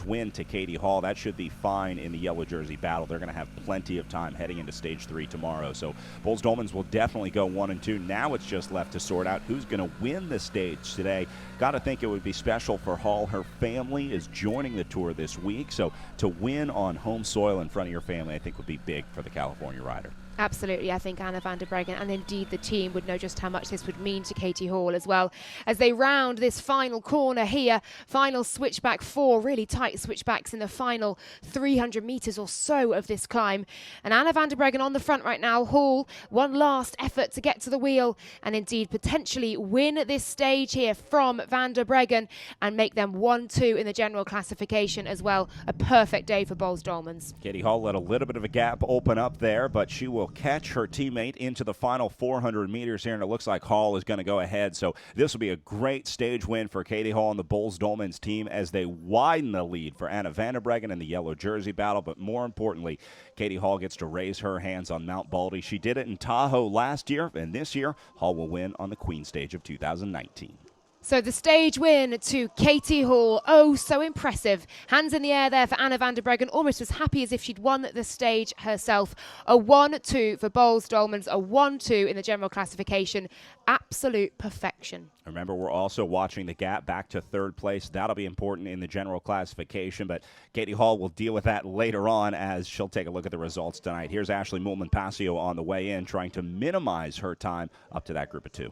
win to Katie Hall, that should be fine in the yellow jersey battle. They're going to have plenty of time heading into stage 3 tomorrow. So Boels Dolmans will definitely go 1 and 2. Now it's just left to sort out who's going to win the stage today. Got to think it would be special for Hall. Her family is joining the tour this week, so to win on home soil in front of your family, I think would be big for the California rider. Absolutely. I think Anna van der Breggen and indeed the team would know just how much this would mean to Katie Hall as well as they round this final corner here. Final switchback, 4 really tight switchbacks in the final 300 metres or so of this climb. And Anna van der Breggen on the front right now. Hall, one last effort to get to the wheel and indeed potentially win this stage here from van der Breggen and make them 1-2 in the general classification as well. A perfect day for Boels Dolmans. Katie Hall let a little bit of a gap open up there, but she will will catch her teammate into the final 400 meters here, and it looks like Hall is going to go ahead. So this will be a great stage win for Katie Hall and the Bulls-Dolmans team as they widen the lead for Anna van der Breggen in the yellow jersey battle. But more importantly, Katie Hall gets to raise her hands on Mount Baldy. She did it in Tahoe last year, and this year, Hall will win on the Queen stage of 2019. So the stage win to Katie Hall. Oh, so impressive. Hands in the air there for Anna van der Breggen, almost as happy as if she'd won the stage herself. A 1-2 for Bulls-Dolmans, a 1-2 in the general classification. Absolute perfection. Remember, we're also watching the gap back to third place. That'll be important in the general classification, but Katie Hall will deal with that later on as she'll take a look at the results tonight. Here's Ashley Moolman-Passio on the way in, trying to minimize her time up to that group of two.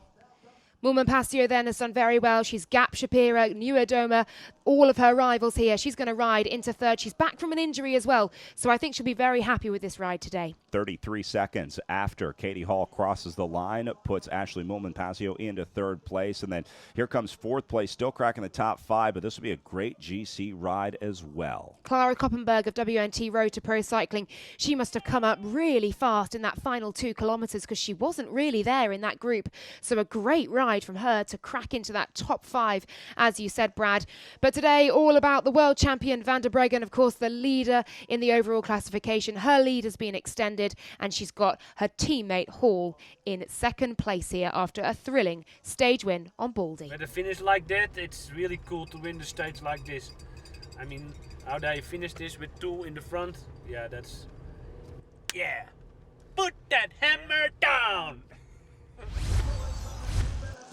Moolman-Passio then has done very well. She's gapped Shapira, Nieuwedome, all of her rivals here. She's going to ride into third. She's back from an injury as well, so I think she'll be very happy with this ride today. 33 seconds after Katie Hall crosses the line, puts Ashley Moolman-Passio into third place, and then here comes fourth place, still cracking the top five, but this will be a great GC ride as well. Clara Koppenberg of WNT Road to Pro Cycling, she must have come up really fast in that final 2 kilometres because she wasn't really there in that group, so a great ride from her to crack into that top 5, as you said, Brad. But today, all about the world champion van der Breggen, of course, the leader in the overall classification. Her lead has been extended, and she's got her teammate Hall in second place here after a thrilling stage win on Baldy. With a finish like that, it's really cool to win the stage like this. I mean, how they finish this with 2 in the front, yeah, that's... Yeah! Put that hammer down!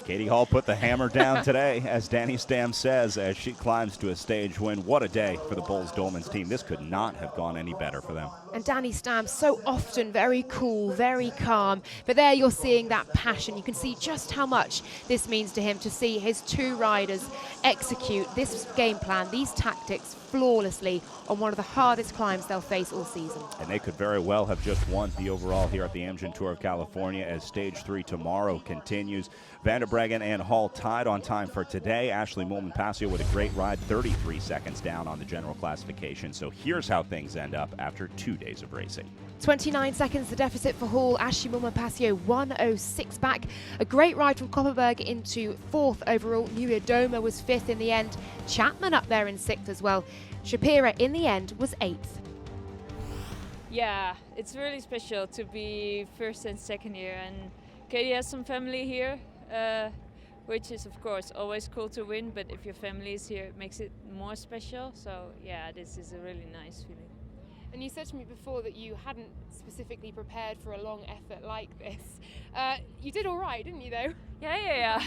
Katie Hall put the hammer down today, as Danny Stam says, as she climbs to a stage win. What a day for the Bulls-Dolmans team. This could not have gone any better for them. And Danny Stam, so often very cool, very calm. But there you're seeing that passion. You can see just how much this means to him to see his 2 riders execute this game plan, these tactics flawlessly on one of the hardest climbs they'll face all season. And they could very well have just won the overall here at the Amgen Tour of California as Stage 3 tomorrow continues. Van der Breggen and Hall tied on time for today. Ashley Moolman-Passio with a great ride, 33 seconds down on the general classification. So here's how things end up after 2 days of racing. 29 seconds the deficit for Hall. Ashley Moolman-Passio 1:06 back. A great ride from Koppenberg into 4th overall. Nieuwedome was 5th in the end. Chapman up there in 6th as well. Shapira in the end was 8th. Yeah, it's really special to be first and second here, and Katie has some family here, which is of course always cool to win, but if your family is here it makes it more special. So yeah, this is a really nice feeling. And you said to me before that you hadn't specifically prepared for a long effort like this. You did all right, didn't you, though? Yeah.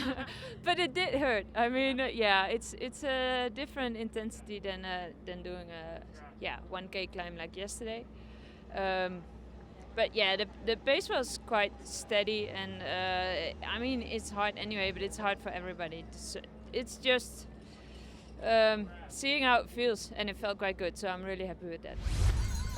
But it did hurt. I mean, yeah, it's a different intensity than doing a 1K climb like yesterday. But yeah, the pace was quite steady, and I mean, it's hard anyway, but it's hard for everybody. It's just seeing how it feels, and it felt quite good, so I'm really happy with that.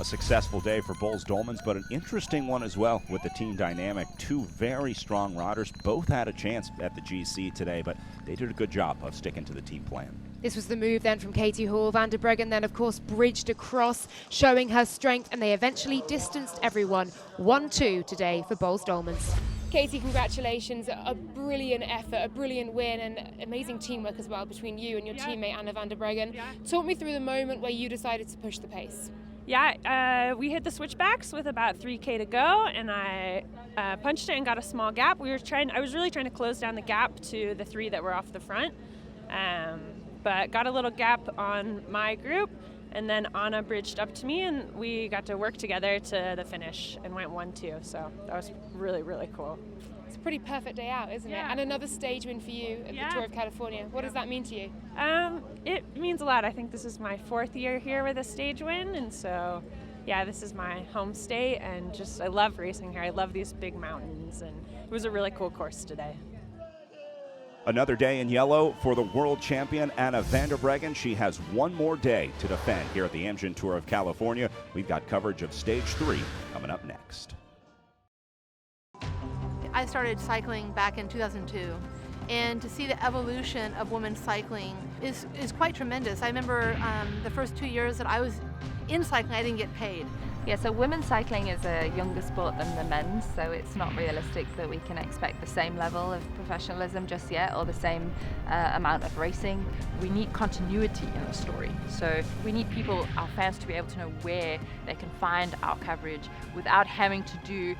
A successful day for Bulls-Dolmans, but an interesting one as well with the team dynamic. 2 very strong riders, both had a chance at the GC today, but they did a good job of sticking to the team plan. This was the move then from Katie Hall. Van der Breggen then, of course, bridged across, showing her strength, and they eventually distanced everyone. 1-2 today for Bulls-Dolmans. Katie, congratulations. A brilliant effort, a brilliant win, and amazing teamwork as well between you and your teammate Anna van der Breggen. Talk me through the moment where you decided to push the pace. Yeah, we hit the switchbacks with about 3K to go, and I punched it and got a small gap. I was really trying to close down the gap to the 3 that were off the front, but got a little gap on my group, and then Anna bridged up to me, and we got to work together to the finish and went 1-2. So that was really, really cool. It's a pretty perfect day out, isn't it? And another stage win for you at the Tour of California. What does that mean to you? It means a lot. I think this is my 4th year here with a stage win, and so yeah, this is my home state, and just I love racing here. I love these big mountains, and it was a really cool course today. Another day in yellow for the world champion Anna van der Breggen. She has one more day to defend here at the Amgen Tour of California. We've got coverage of Stage 3 coming up next. I started cycling back in 2002, and to see the evolution of women's cycling is quite tremendous. I remember the first 2 years that I was in cycling, I didn't get paid. Yeah, so women's cycling is a younger sport than the men's, so it's not realistic that we can expect the same level of professionalism just yet, or the same amount of racing. We need continuity in the story. So we need people, our fans, to be able to know where they can find our coverage without having to do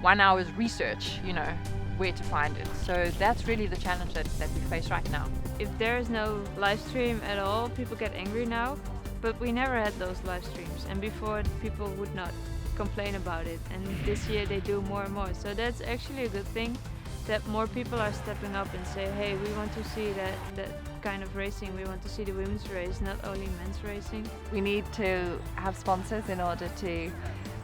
1 hour's research, you know, where to find it. So that's really the challenge that we face right now. If there is no live stream at all, people get angry now. But we never had those live streams, and before people would not complain about it, and this year they do more and more. So that's actually a good thing, that more people are stepping up and say, hey, we want to see that kind of racing. We want to see the women's race, not only men's racing. We need to have sponsors in order to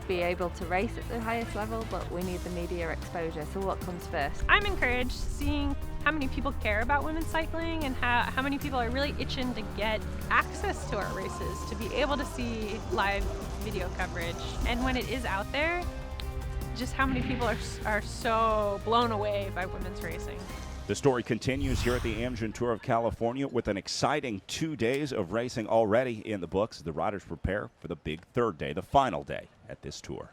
be able to race at the highest level, but we need the media exposure. So what comes first? I'm encouraged seeing how many people care about women's cycling and how many people are really itching to get access to our races, to be able to see live video coverage. And when it is out there, just how many people are so blown away by women's racing. The story continues here at the Amgen Tour of California with an exciting 2 days of racing already in the books. The riders prepare for the big third day, the final day at this tour.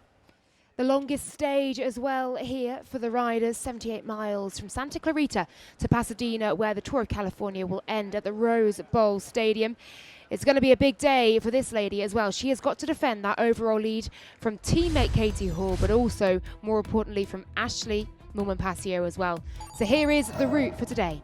The longest stage as well here for the riders, 78 miles from Santa Clarita to Pasadena, where the Tour of California will end at the Rose Bowl Stadium. It's going to be a big day for this lady as well. She has got to defend that overall lead from teammate Katie Hall, but also, more importantly, from Ashley Moolman-Passio as well. So here is the route for today.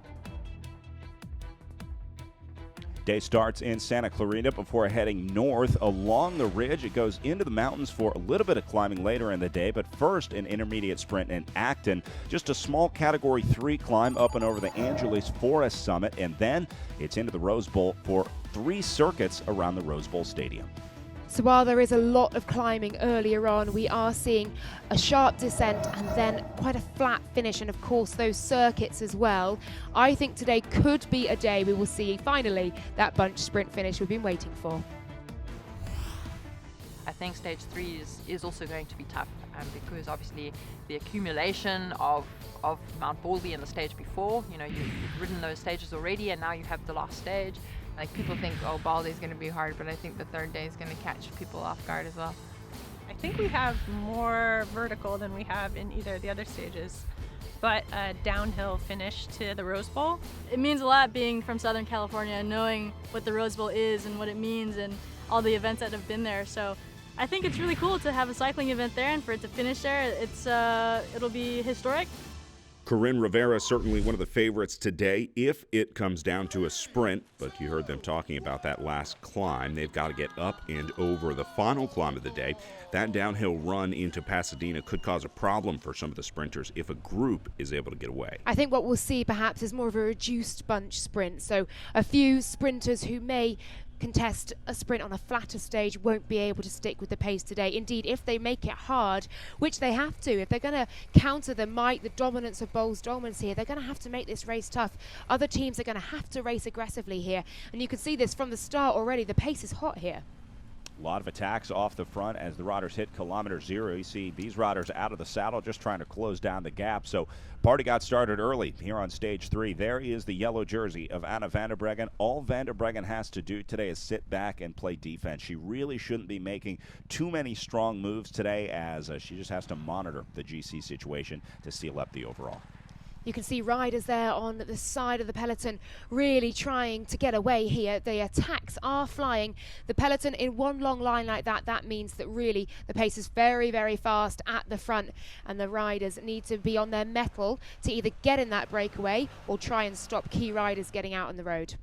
Day starts in Santa Clarita before heading north along the ridge. It goes into the mountains for a little bit of climbing later in the day, but first an intermediate sprint in Acton. Just a small Category 3 climb up and over the Angeles Forest Summit, and then it's into the Rose Bowl for 3 circuits around the Rose Bowl Stadium. So while there is a lot of climbing earlier on, we are seeing a sharp descent and then quite a flat finish, and of course those circuits as well. I think today could be a day we will see finally that bunch sprint finish we've been waiting for. I think stage 3 is also going to be tough because obviously the accumulation of Mount Baldy and the stage before, you know, you've ridden those stages already and now you have the last stage. Like, people think, oh, Baldy's going to be hard, but I think the third day is going to catch people off guard as well. I think we have more vertical than we have in either of the other stages, but a downhill finish to the Rose Bowl. It means a lot being from Southern California and knowing what the Rose Bowl is and what it means and all the events that have been there. So I think it's really cool to have a cycling event there and for it to finish there. It'll be historic. Corinne Rivera, certainly one of the favorites today if it comes down to a sprint, but you heard them talking about that last climb. They've got to get up and over the final climb of the day. That downhill run into Pasadena could cause a problem for some of the sprinters if a group is able to get away. I think what we'll see perhaps is more of a reduced bunch sprint, so a few sprinters who may contest a sprint on a flatter stage won't be able to stick with the pace today. Indeed, if they make it hard, which they have to, if they're going to counter the might, the dominance of Bowles-Dolmans here, they're going to have to make this race tough. Other teams are going to have to race aggressively here, and you can see this from the start already. The pace is hot here. A lot of attacks off the front as the riders hit kilometer 0. You see these riders out of the saddle just trying to close down the gap. So party got started early here on stage 3. There is the yellow jersey of Anna van der Breggen. All van der Breggen has to do today is sit back and play defense. She really shouldn't be making too many strong moves today, as she just has to monitor the GC situation to seal up the overall. You can see riders there on the side of the peloton really trying to get away here. The attacks are flying. The peloton in one long line like that, that means that really the pace is very, very fast at the front, and the riders need to be on their mettle to either get in that breakaway or try and stop key riders getting out on the road.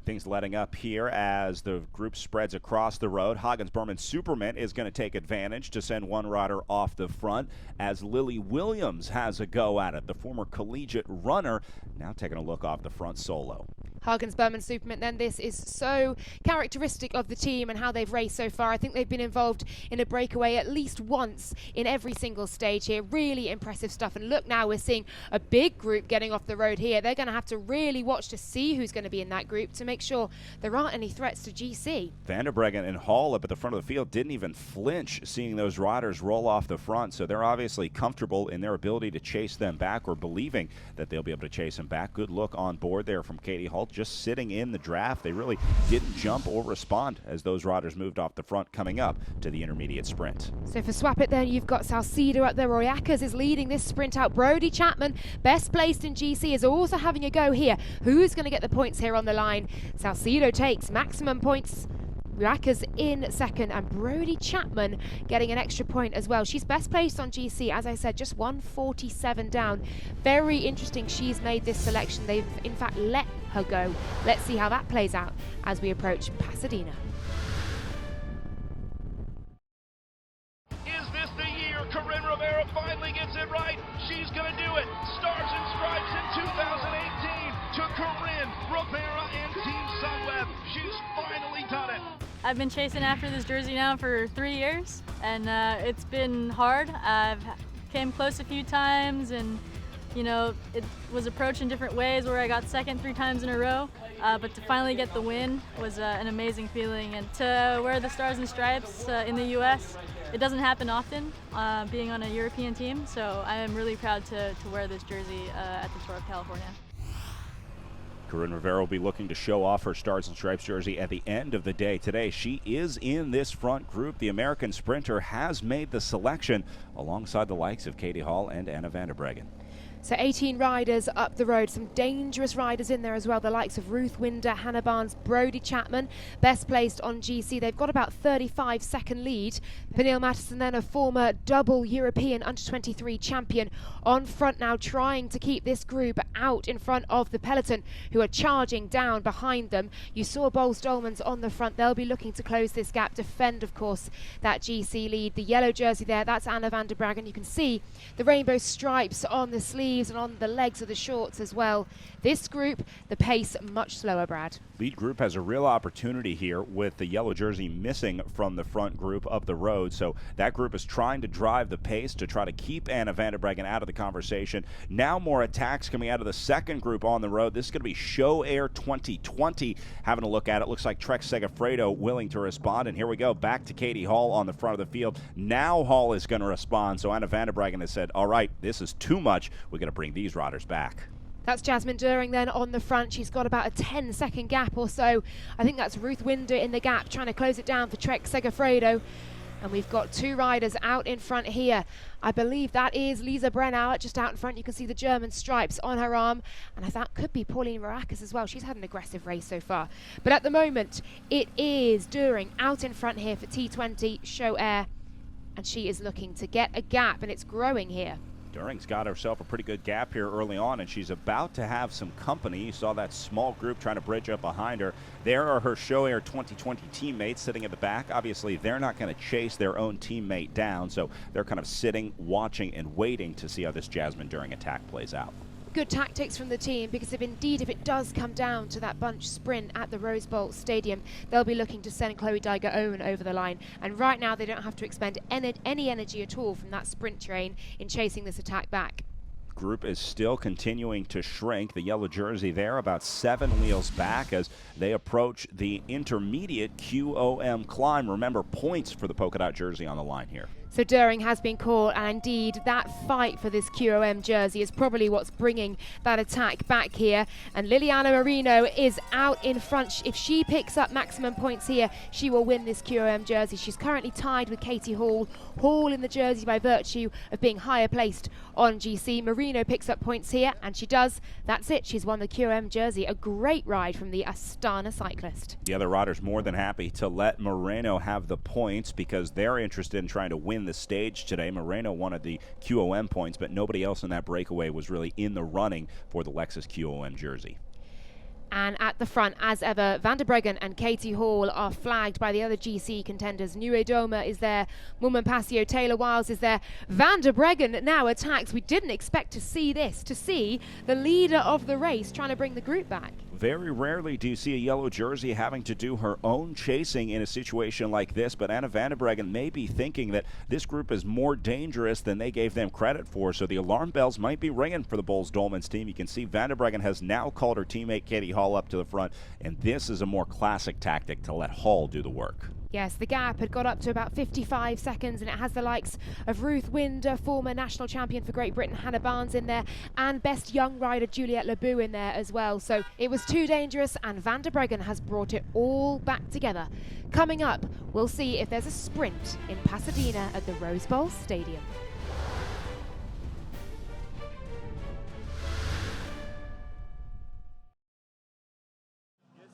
Things letting up here as the group spreads across the road. Hagens-Berman Superman is going to take advantage to send one rider off the front as Lily Williams has a go at it. The former collegiate runner now taking a look off the front solo. Hagens-Berman Superman, then this is so characteristic of the team and how they've raced so far. I think they've been involved in a breakaway at least once in every single stage here. Really impressive stuff. And look, now we're seeing a big group getting off the road here. They're going to have to really watch to see who's going to be in that group to make sure there aren't any threats to GC. Van der Breggen and Hall up at the front of the field didn't even flinch seeing those riders roll off the front, so they're obviously comfortable in their ability to chase them back, or believing that they'll be able to chase them back. Good look on board there from Katie Hall. just sitting in the draft. They really didn't jump or respond as those riders moved off the front coming up to the intermediate sprint. So for Swap It then, you've got Salcedo up there. Roy Ackers is leading this sprint out. Brody Chapman, best placed in GC, is also having a go here. Who's going to get the points here on the line? Salcedo takes maximum points. Ackers in second, and Brody Chapman getting an extra point as well. She's best placed on GC, as I said, just 147 down. Very interesting she's made this selection. They've in fact let her go. Let's see how that plays out as we approach Pasadena. Is this the year Corinne Rivera finally gets it right? She's going to do it. Stars and Stripes in 2018 to Corinne Rivera and Team Sunweb. She's finally done it. I've been chasing after this jersey now for 3 years, and it's been hard. I've came close a few times, and you know, it was approached in different ways where I got second 3 times in a row, but to finally get the win was an amazing feeling. And to wear the Stars and Stripes in the US, it doesn't happen often, being on a European team, so I am really proud to wear this jersey at the Tour of California. Corinne Rivera will be looking to show off her Stars and Stripes jersey at the end of the day today. She is in this front group. The American sprinter has made the selection alongside the likes of Katie Hall and Anna van der Breggen. So 18 riders up the road, some dangerous riders in there as well, the likes of Ruth Winder, Hannah Barnes, Brody Chapman, best placed on GC. They've got about 35-second lead. Pernille Mathiesen then, a former double European under-23 champion, on front now, trying to keep this group out in front of the peloton, who are charging down behind them. You saw Boels Dolmans on the front. They'll be looking to close this gap, defend, of course, that GC lead. The yellow jersey there, that's Anna van der Breggen. You can see the rainbow stripes on the sleeve and on the legs of the shorts as well. This group, the pace much slower, Brad. Lead group has a real opportunity here with the yellow jersey missing from the front group of the road. So that group is trying to drive the pace to try to keep Anna van der Breggen out of the conversation. Now more attacks coming out of the second group on the road. This is going to be Show Air 2020. Having a look at it, looks like Trek Segafredo willing to respond. And here we go, back to Katie Hall on the front of the field. Now Hall is going to respond. So Anna van der Breggen has said, all right, this is too much. We're going to bring these riders back. That's Jasmine During then on the front. She's got about a 10-second gap or so. I think that's Ruth Winder in the gap, trying to close it down for Trek Segafredo. And we've got 2 riders out in front here. I believe that is Lisa Brennauer just out in front. You can see the German stripes on her arm. And that could be Pauline Roackers as well. She's had an aggressive race so far. But at the moment, it is During out in front here for T20 Show Air. And she is looking to get a gap, and it's growing here. During's got herself a pretty good gap here early on, and she's about to have some company. You saw that small group trying to bridge up behind her. There are her Show Air 2020 teammates sitting at the back. Obviously, they're not going to chase their own teammate down, so they're kind of sitting, watching, and waiting to see how this Jasmine During attack plays out. Good tactics from the team, because if it does come down to that bunch sprint at the Rose Bowl Stadium, they'll be looking to send Chloe Daiger-Owen over the line. And right now they don't have to expend any energy at all from that sprint train in chasing this attack back. Group is still continuing to shrink. The yellow jersey there about 7 wheels back as they approach the intermediate QOM climb. Remember, points for the polka dot jersey on the line here. So During has been caught, and indeed that fight for this QOM jersey is probably what's bringing that attack back here. And Liliana Marino is out in front. If she picks up maximum points here, she will win this QOM jersey. She's currently tied with Katie Hall. Hall in the jersey by virtue of being higher placed on GC. Marino picks up points here, and she does. That's it. She's won the QOM jersey. A great ride from the Astana cyclist. The other riders more than happy to let Moreno have the points because they're interested in trying to win the stage today. Moreno wanted the QOM points, but nobody else in that breakaway was really in the running for the Lexus QOM jersey. And at the front, as ever, Van der Breggen and Katie Hall are flagged by the other GC contenders. Nieuwe Doma is there, Moolman Pasio, Taylor Wiles is there. Van der Breggen now attacks. We didn't expect to see this, to see the leader of the race trying to bring the group back. Very rarely do you see a yellow jersey having to do her own chasing in a situation like this, but Anna van der Breggen may be thinking that this group is more dangerous than they gave them credit for, so the alarm bells might be ringing for the Boels Dolmans team. You can see van der Breggen has now called her teammate Katie Hall up to the front, and this is a more classic tactic to let Hall do the work. Yes, the gap had got up to about 55 seconds, and it has the likes of Ruth Winder, former national champion for Great Britain, Hannah Barnes in there, and best young rider Juliette Lebeau in there as well. So it was too dangerous, and Van der Breggen has brought it all back together. Coming up, we'll see if there's a sprint in Pasadena at the Rose Bowl Stadium.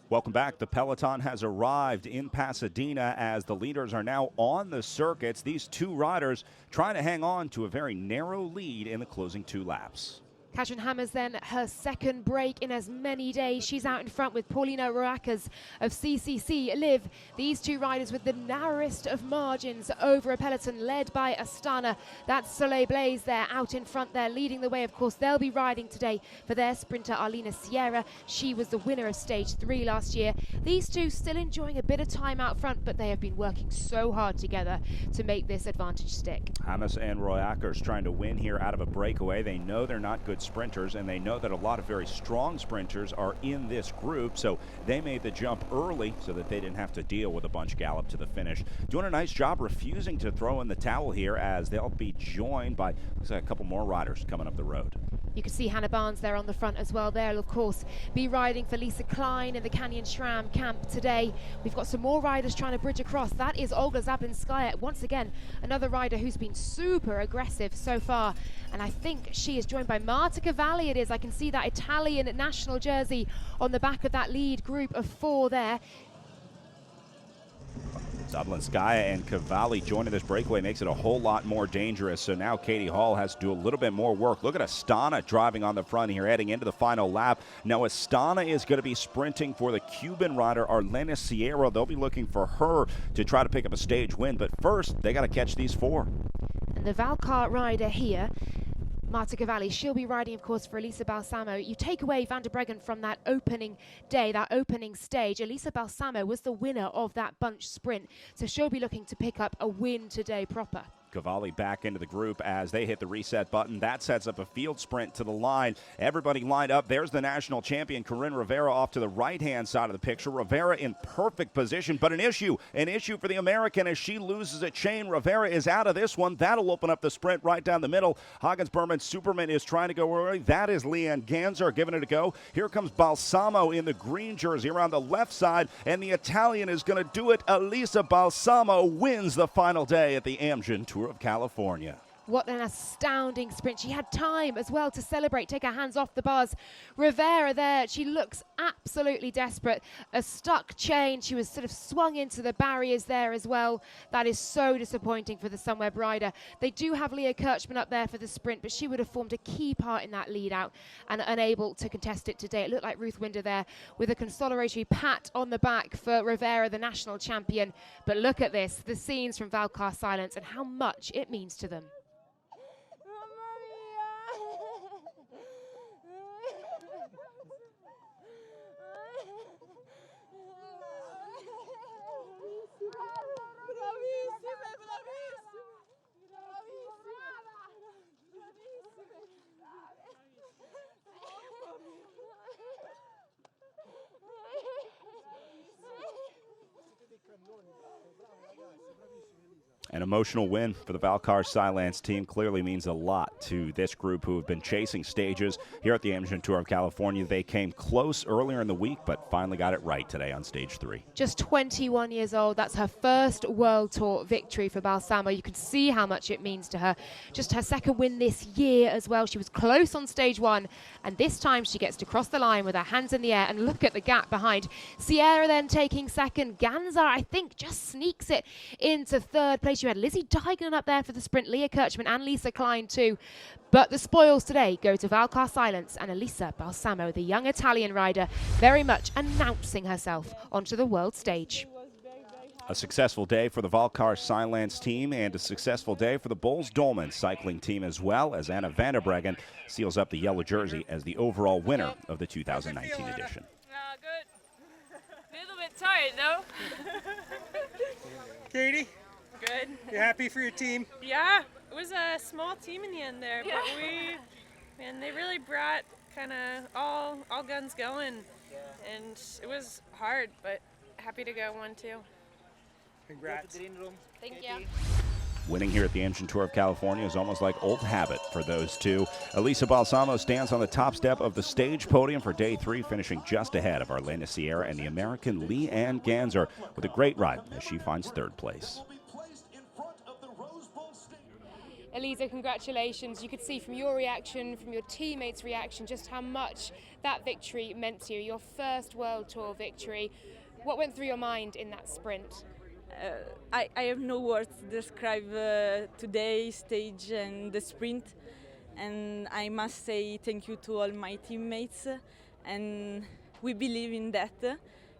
Welcome back. The peloton has arrived in Pasadena as the leaders are now on the circuits. These two riders trying to hang on to a very narrow lead in the closing 2 laps. Katrin Hammers then her second break in as many days. She's out in front with Paulina Roakas of CCC Liv. These two riders with the narrowest of margins over a peloton led by Astana. That's Soleil Blaise there out in front there leading the way. Of course, they'll be riding today for their sprinter Arlena Sierra. She was the winner of stage 3 last year. These two still enjoying a bit of time out front, but they have been working so hard together to make this advantage stick. Hammers and Roakas trying to win here out of a breakaway. They know they're not good sprinters, and they know that a lot of very strong sprinters are in this group, so they made the jump early so that they didn't have to deal with a bunch gallop to the finish. Doing a nice job refusing to throw in the towel here as they'll be joined by, looks like a couple more riders coming up the road. You can see Hannah Barnes there on the front as well. They'll, of course, be riding for Lisa Klein in the Canyon SRAM camp today. We've got some more riders trying to bridge across. That is Olga Zablinskaya, once again, another rider who's been super aggressive so far. And I think she is joined by Marta Cavalli, it is. I can see that Italian national jersey on the back of that lead group of 4 there. Zablinskaya and Cavalli joining this breakaway makes it a whole lot more dangerous. So now Katie Hall has to do a little bit more work. Look at Astana driving on the front here, heading into the final lap. Now Astana is going to be sprinting for the Cuban rider Arlena Sierra. They'll be looking for her to try to pick up a stage win. But first, they got to catch these 4. And the Valcar rider here, Marta Cavalli, she'll be riding, of course, for Elisa Balsamo. You take away Van der Breggen from that opening day, that opening stage. Elisa Balsamo was the winner of that bunch sprint, so she'll be looking to pick up a win today proper. Cavalli back into the group as they hit the reset button. That sets up a field sprint to the line. Everybody lined up. There's the national champion, Corinne Rivera, off to the right-hand side of the picture. Rivera in perfect position, but an issue for the American as she loses a chain. Rivera is out of this one. That'll open up the sprint right down the middle. Hagens Berman Superman is trying to go early. That is Leanne Ganzer giving it a go. Here comes Balsamo in the green jersey around the left side, and the Italian is going to do it. Elisa Balsamo wins the final day at the Amgen Tour of California. What an astounding sprint. She had time as well to celebrate, take her hands off the bars. Rivera there, she looks absolutely desperate. A stuck chain, she was sort of swung into the barriers there as well. That is so disappointing for the Sunweb rider. They do have Leah Kirchmann up there for the sprint, but she would have formed a key part in that lead out and unable to contest it today. It looked like Ruth Winder there with a consolatory pat on the back for Rivera, the national champion. But look at this, the scenes from Valcar Silence and how much it means to them. An emotional win for the Valcar Silence team clearly means a lot to this group who have been chasing stages here at the Amgen Tour of California. They came close earlier in the week, but finally got it right today on stage 3. Just 21 years old. That's her first World Tour victory for Balsamo. You can see how much it means to her. Just her second win this year as well. She was close on stage 1, and this time she gets to cross the line with her hands in the air, and look at the gap behind. Sierra then taking second. Ganza, I think, just sneaks it into third place. You had Lizzie Digan up there for the sprint, Leah Kirchmann and Lisa Klein too. But the spoils today go to Valcar Silence and Elisa Balsamo, the young Italian rider, very much announcing herself onto the world stage. A successful day for the Valcar Silence team and a successful day for the Boels-Dolman cycling team as well, as Anna van der Breggen seals up the yellow jersey as the overall winner of the 2019 edition. Good. A little bit tired though. Katie? Good. You happy for your team? Yeah, it was a small team in the end there, but they really brought kind of all guns going, and it was hard, but happy to go 1-2. Congrats. Thank you. Winning here at the Amgen Tour of California is almost like old habit for those two. Elisa Balsamo stands on the top step of the stage podium for day 3, finishing just ahead of Arlena Sierra and the American Leanne Ganser with a great ride as she finds 3rd place. Elisa, congratulations. You could see from your reaction, from your teammates' reaction, just how much that victory meant to you. Your first World Tour victory. What went through your mind in that sprint? I have no words to describe today's stage and the sprint, and I must say thank you to all my teammates, and we believe in that,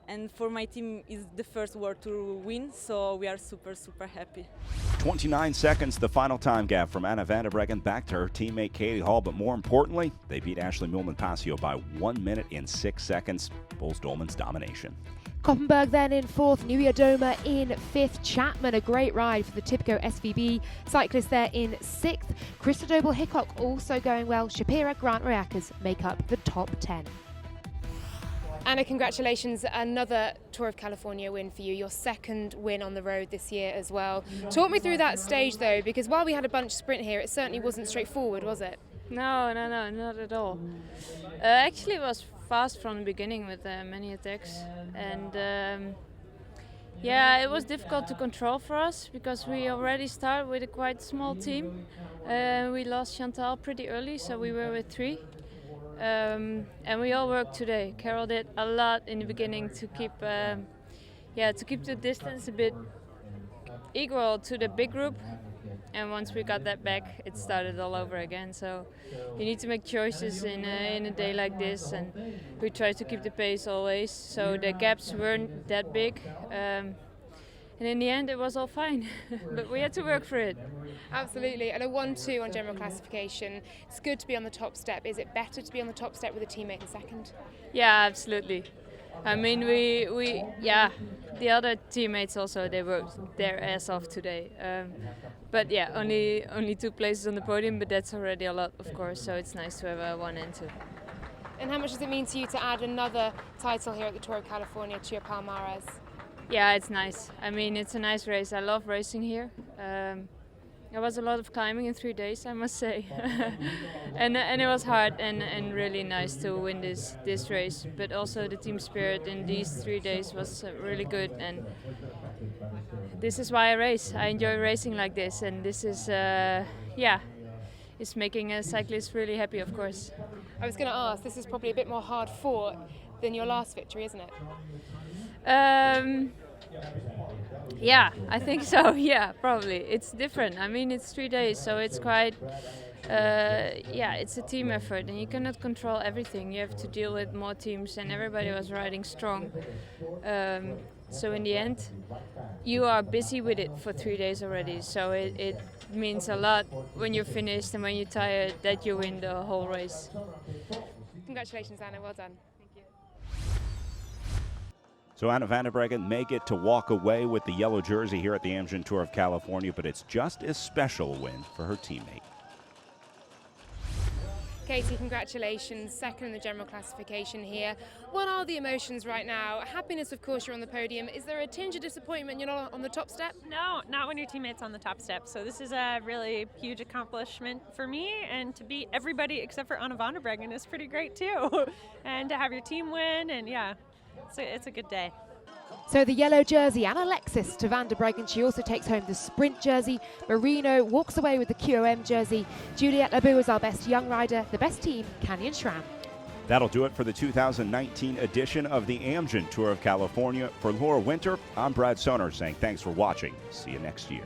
and for my team is the first World Tour win, so we are super happy. 29 seconds, the final time gap from Anna van der Breggen back to her teammate Katie Hall, but more importantly, they beat Ashley Mulman-Pasio by 1 minute and 6 seconds. Boels-Dolman's domination. Koppenberg then in 4th, Nuia Doma in 5th, Chapman a great ride for the Tipico SVB cyclist there in 6th, Christodobel Hickok also going well, Shapira Grant Reackers make up the top 10. Anna, congratulations, another Tour of California win for you, your 2nd win on the road this year as well. Talk me through that stage though, because while we had a bunch sprint here, it certainly wasn't straightforward, was it? No, not at all. Actually, it was fast from the beginning with many attacks, and yeah, it was difficult to control for us because we already started with a quite small team. We lost Chantal pretty early, so we were with 3. And we all worked today. Carol did a lot in the beginning to keep the distance a bit equal to the big group. And once we got that back, it started all over again. So you need to make choices in a day like this, and we try to keep the pace always. So the gaps weren't that big, and in the end, it was all fine. But we had to work for it. Absolutely, and a 1-2 on general classification. It's good to be on the top step. Is it better to be on the top step with a teammate in 2nd? Yeah, absolutely. I mean, the other teammates also, they worked their ass off today. But yeah, only 2 places on the podium, but that's already a lot, of course, so it's nice to have a 1 and 2. And how much does it mean to you to add another title here at the Tour of California to your palmarès? Yeah, it's nice. I mean, it's a nice race. I love racing here. There was a lot of climbing in 3 days, I must say. and it was hard and really nice to win this race. But also the team spirit in these 3 days was really good. And this is why I race. I enjoy racing like this. And this is, it's making a cyclist really happy, of course. I was going to ask, this is probably a bit more hard fought than your last victory, isn't it? Yeah, I think so. Yeah, probably. It's different. I mean, it's 3 days, so it's quite. It's a team effort, and you cannot control everything. You have to deal with more teams, and everybody was riding strong. So in the end, you are busy with it for 3 days already. So it means a lot when you're finished and when you're tired that you win the whole race. Congratulations, Anna. Well done. So Anna van der Breggen may get to walk away with the yellow jersey here at the Amgen Tour of California, but it's just as special a win for her teammate. Katie, congratulations, 2nd in the general classification here. What are the emotions right now? Happiness, of course, you're on the podium. Is there a tinge of disappointment you're not on the top step? No, not when your teammate's on the top step. So this is a really huge accomplishment for me, and to beat everybody except for Anna van der Breggen is pretty great too. And to have your team win, and yeah, it's a good day. So the yellow jersey and Alexis to van der Breggen. She also takes home the sprint jersey. Marino walks away with the QOM jersey. Juliette Labou is our best young rider. The best team, Canyon SRAM. That'll do it for the 2019 edition of the Amgen Tour of California. For Laura Winter, I'm Brad Soner saying thanks for watching. See you next year.